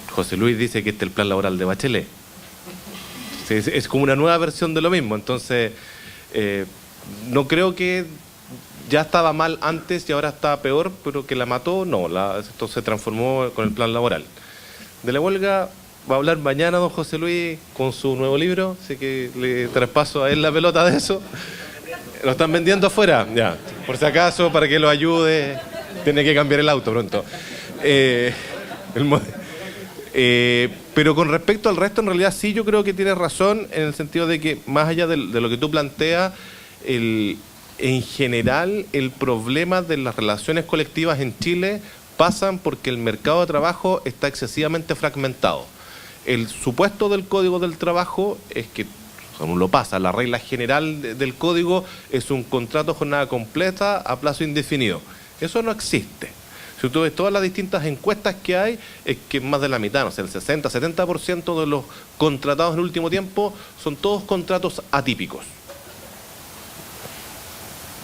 José Luis dice que este es el plan laboral de Bachelet. Es como una nueva versión de lo mismo. Entonces, no creo que ya estaba mal antes y ahora está peor, pero que la mató, no. Esto se transformó con el plan laboral. De la huelga va a hablar mañana don José Luis con su nuevo libro, así que le traspaso a él la pelota de eso. ¿Lo están vendiendo afuera? Ya, por si acaso, para que lo ayude, tiene que cambiar el auto pronto. Pero con respecto al resto, en realidad sí, yo creo que tienes razón en el sentido de que más allá de lo que tú planteas, en general el problema de las relaciones colectivas en Chile pasan porque el mercado de trabajo está excesivamente fragmentado. El supuesto del Código del Trabajo es que, como lo pasa, la regla general del Código es un contrato jornada completa a plazo indefinido. Eso no existe. Si tú ves todas las distintas encuestas que hay, es que más de la mitad, no sé, el 60-70% de los contratados en el último tiempo son todos contratos atípicos.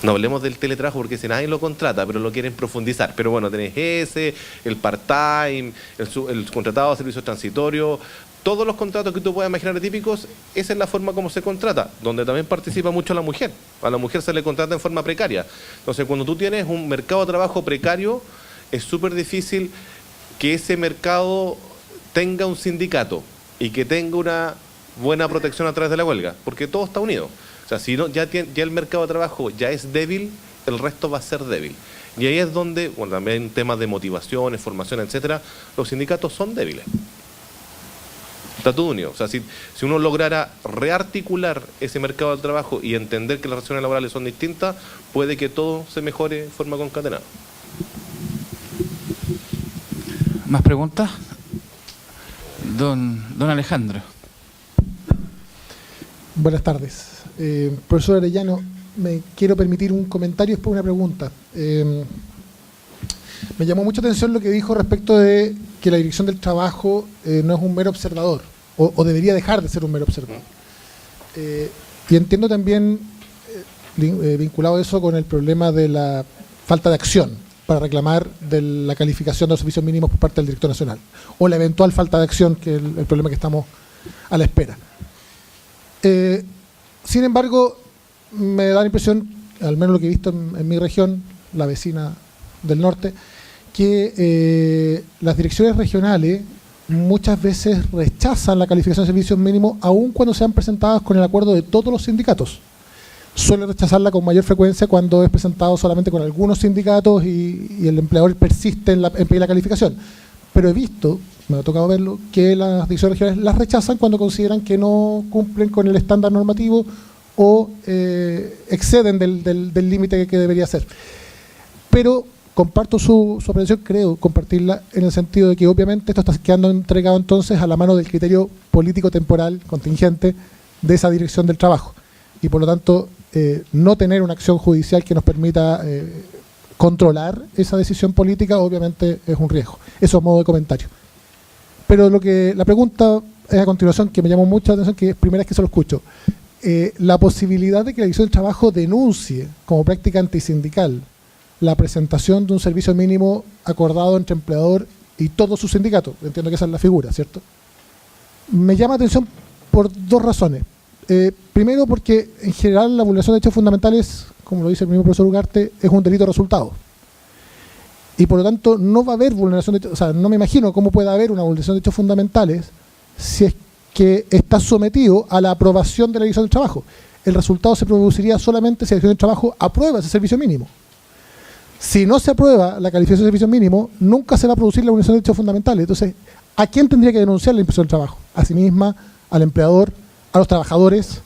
No hablemos del teletrabajo porque si nadie lo contrata, pero lo quieren profundizar. Pero bueno, tenés ese, el part-time, el contratado de servicios transitorios, todos los contratos que tú puedas imaginar atípicos, esa es la forma como se contrata, donde también participa mucho la mujer. A la mujer se le contrata en forma precaria. Entonces, cuando tú tienes un mercado de trabajo precario, es súper difícil que ese mercado tenga un sindicato y que tenga una buena protección a través de la huelga, porque todo está unido. O sea, si no, ya el mercado de trabajo ya es débil, el resto va a ser débil. Y ahí es donde, bueno, también temas de motivaciones, formación, etcétera, los sindicatos son débiles. Está todo unido. O sea, si uno lograra rearticular ese mercado de trabajo y entender que las relaciones laborales son distintas, puede que todo se mejore de forma concatenada. ¿Más preguntas? Don Alejandro. Buenas tardes. Profesor Arellano, me quiero permitir un comentario y después una pregunta. Me llamó mucha atención lo que dijo respecto de que la Dirección del Trabajo no es un mero observador, o debería dejar de ser un mero observador. Y entiendo también, vinculado eso con el problema de la falta de acción para reclamar de la calificación de los servicios mínimos por parte del director nacional, o la eventual falta de acción, que es el problema que estamos a la espera. Sin embargo, me da la impresión, al menos lo que he visto en mi región, la vecina del norte, que las direcciones regionales muchas veces rechazan la calificación de servicios mínimos, aun cuando sean presentadas con el acuerdo de todos los sindicatos. Suele rechazarla con mayor frecuencia cuando es presentado solamente con algunos sindicatos y el empleador persiste en pedir la calificación. Pero he visto, me ha tocado verlo, que las direcciones regionales las rechazan cuando consideran que no cumplen con el estándar normativo o exceden del límite que debería ser. Pero comparto su apreciación, creo compartirla en el sentido de que obviamente esto está quedando entregado entonces a la mano del criterio político temporal contingente de esa Dirección del Trabajo. Y por lo tanto, no tener una acción judicial que nos permita controlar esa decisión política obviamente es un riesgo. Eso a modo de comentario. Pero la pregunta es a continuación, que me llamó mucho la atención, que es primera vez que se lo escucho. La posibilidad de que la Dirección del Trabajo denuncie como práctica antisindical la presentación de un servicio mínimo acordado entre empleador y todos sus sindicatos. Entiendo que esa es la figura, ¿cierto? Me llama la atención por dos razones. Primero, porque en general la vulneración de derechos fundamentales, como lo dice el mismo profesor Ugarte, es un delito de resultado. Y por lo tanto no va a haber vulneración de, o sea, no me imagino cómo puede haber una vulneración de derechos fundamentales si es que está sometido a la aprobación de la Dirección del Trabajo. El resultado se produciría solamente si la Dirección del Trabajo aprueba ese servicio mínimo. Si no se aprueba la calificación de servicio mínimo, nunca se va a producir la vulneración de derechos fundamentales. Entonces, ¿a quién tendría que denunciar la Inspección del Trabajo? a sí misma, al empleador, a los trabajadores.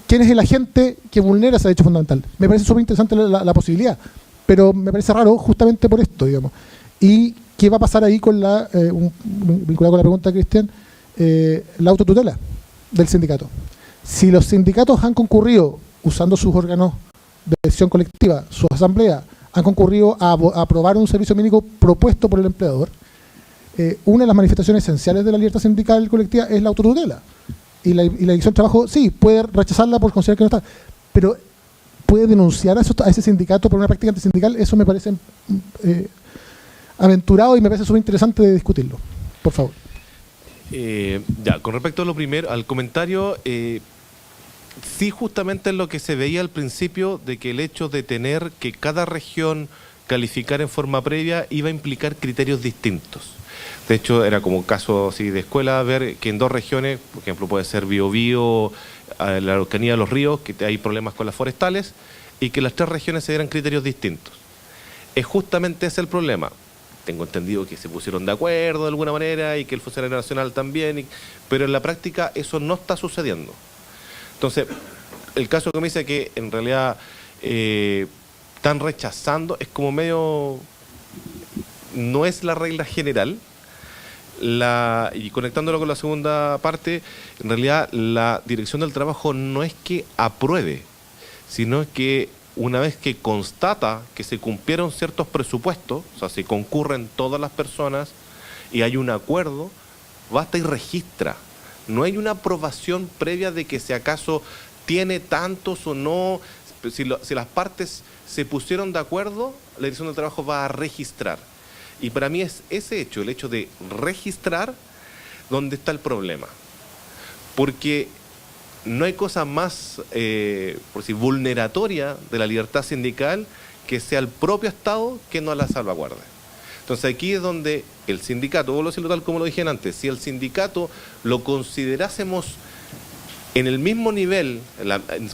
¿Quién es el agente que vulnera ese derecho fundamental? Me parece súper interesante la posibilidad, pero me parece raro justamente por esto, digamos. ¿Y qué va a pasar ahí con vinculado con la pregunta de Cristian, la autotutela del sindicato? Si los sindicatos han concurrido, usando sus órganos de decisión colectiva, su asamblea, han concurrido a aprobar un servicio mínimo propuesto por el empleador, una de las manifestaciones esenciales de la libertad sindical colectiva es la autotutela. Y la Dirección de Trabajo, sí, puede rechazarla por considerar que no está, pero puede denunciar a ese sindicato por una práctica antisindical. Eso me parece aventurado y me parece súper interesante de discutirlo. Por favor. Ya, con respecto a lo primero, al comentario, sí, justamente es lo que se veía al principio, de que el hecho de tener que cada región calificar en forma previa iba a implicar criterios distintos. De hecho, era como un caso así de escuela, ver que en dos regiones, por ejemplo, puede ser Biobío, la Araucanía de los Ríos, que hay problemas con las forestales, y que las tres regiones se dieran criterios distintos. Es justamente ese el problema. Tengo entendido que se pusieron de acuerdo de alguna manera y que el funcionario nacional también, pero en la práctica eso no está sucediendo. Entonces, el caso que me dice que en realidad están rechazando, es como medio, no es la regla general. Y conectándolo con la segunda parte, en realidad la Dirección del Trabajo no es que apruebe, sino que una vez que constata que se cumplieron ciertos presupuestos, o sea, se concurren todas las personas y hay un acuerdo, basta y registra. No hay una aprobación previa de que si acaso tiene tantos o no. Si las partes se pusieron de acuerdo, la Dirección del Trabajo va a registrar. Y para mí es ese hecho, el hecho de registrar, donde está el problema. Porque no hay cosa más, por decir, vulneratoria de la libertad sindical que sea el propio Estado que no la salvaguarde. Entonces aquí es donde el sindicato, vuelvo a decirlo tal como lo dije antes, si el sindicato lo considerásemos en el mismo nivel,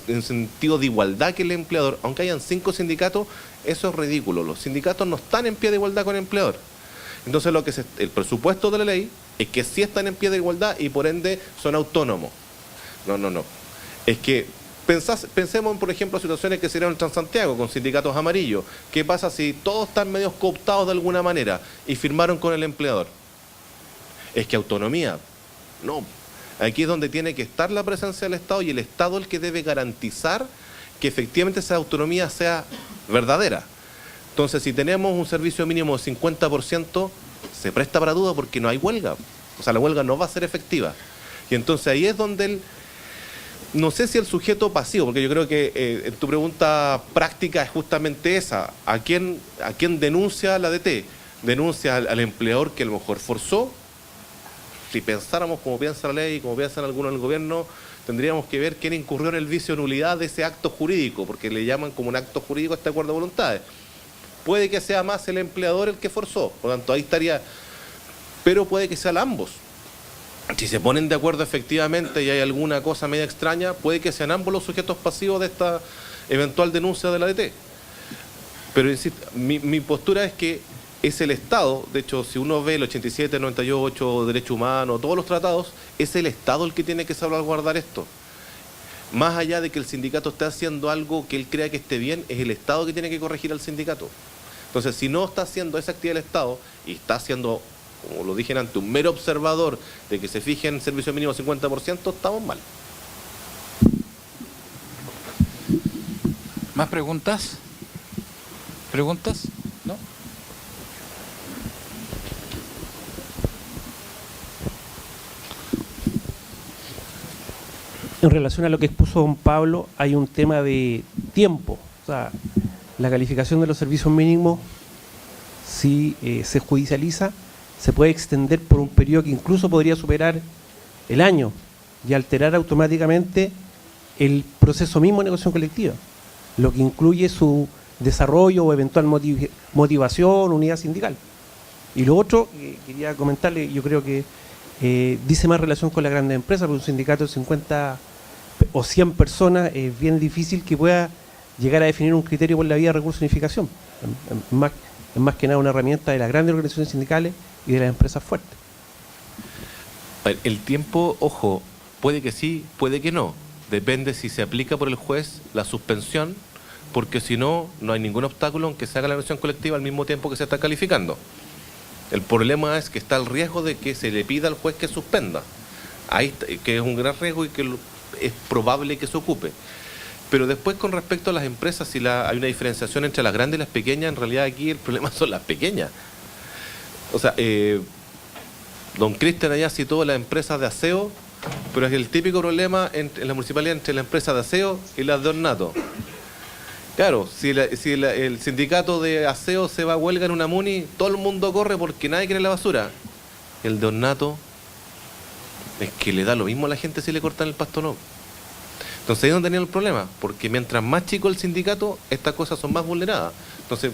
en sentido de igualdad que el empleador, aunque hayan 5 sindicatos, eso es ridículo. Los sindicatos no están en pie de igualdad con el empleador. Entonces el presupuesto de la ley es que sí están en pie de igualdad y por ende son autónomos. No. Es que pensemos, por ejemplo, situaciones que serían en Transantiago con sindicatos amarillos. ¿Qué pasa si todos están medios cooptados de alguna manera y firmaron con el empleador? Es que autonomía, no. Aquí es donde tiene que estar la presencia del Estado y el Estado el que debe garantizar que efectivamente esa autonomía sea verdadera. Entonces, si tenemos un servicio mínimo de 50%, se presta para duda porque no hay huelga. O sea, la huelga no va a ser efectiva. Y entonces ahí es donde no sé si el sujeto pasivo, porque yo creo que tu pregunta práctica es justamente esa. ¿A quién denuncia la DT? Denuncia al empleador que a lo mejor forzó. Si pensáramos como piensa la ley, como piensan algunos en el gobierno, tendríamos que ver quién incurrió en el vicio de nulidad de ese acto jurídico, porque le llaman como un acto jurídico a este acuerdo de voluntades. Puede que sea más el empleador el que forzó, por lo tanto ahí estaría, pero puede que sean ambos. Si se ponen de acuerdo efectivamente y hay alguna cosa media extraña, puede que sean ambos los sujetos pasivos de esta eventual denuncia de la DT. Pero insisto, mi postura es que es el Estado, de hecho, si uno ve el 87, 98, Derechos Humanos, todos los tratados, es el Estado el que tiene que salvaguardar esto. Más allá de que el sindicato esté haciendo algo que él crea que esté bien, es el Estado que tiene que corregir al sindicato. Entonces, si no está haciendo esa actividad del Estado y está haciendo, como lo dije antes, un mero observador de que se fije en servicio mínimo 50%, estamos mal. ¿Más preguntas? ¿Preguntas? ¿No? En relación a lo que expuso don Pablo, hay un tema de tiempo. O sea, la calificación de los servicios mínimos, si se judicializa, se puede extender por un periodo que incluso podría superar el año y alterar automáticamente el proceso mismo de negociación colectiva, lo que incluye su desarrollo o eventual motivación, unidad sindical. Y lo otro, quería comentarle, yo creo que dice más relación con las grandes empresas, porque un sindicato de 50 o 100 personas es bien difícil que pueda llegar a definir un criterio por la vía de recurso de unificación. Es más que nada una herramienta de las grandes organizaciones sindicales y de las empresas fuertes. El tiempo, ojo, puede que sí, puede que no. Depende si se aplica por el juez la suspensión, porque si no, no hay ningún obstáculo en que se haga la negociación colectiva al mismo tiempo que se está calificando. El problema es que está el riesgo de que se le pida al juez que suspenda. Ahí, que es un gran riesgo y que es probable que se ocupe. Pero después, con respecto a las empresas, si hay una diferenciación entre las grandes y las pequeñas, en realidad aquí el problema son las pequeñas. O sea, don Cristian allá citó las empresas de aseo, pero es el típico problema en la municipalidad entre la empresa de aseo y las de ornato. Claro, si el sindicato de aseo se va a huelga en una muni, todo el mundo corre porque nadie quiere la basura. El de ornato es que le da lo mismo a la gente si le cortan el pasto o no. Entonces ahí es donde tenía el problema, porque mientras más chico el sindicato, estas cosas son más vulneradas. Entonces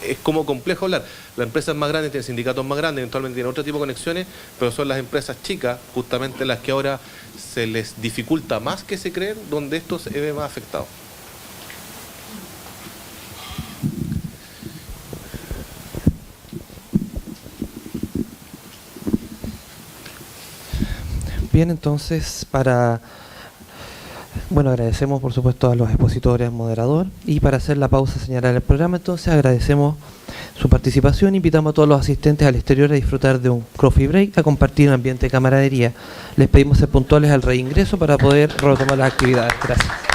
es como complejo hablar. Las empresas más grandes tienen sindicatos más grandes, eventualmente tienen otro tipo de conexiones, pero son las empresas chicas justamente las que ahora se les dificulta más que se creen, donde esto se ve más afectado. Bien, entonces, agradecemos por supuesto a los expositores, moderador, y para hacer la pausa señalar el programa, entonces agradecemos su participación, invitamos a todos los asistentes al exterior a disfrutar de un coffee break, a compartir un ambiente de camaradería. Les pedimos ser puntuales al reingreso para poder retomar las actividades. Gracias.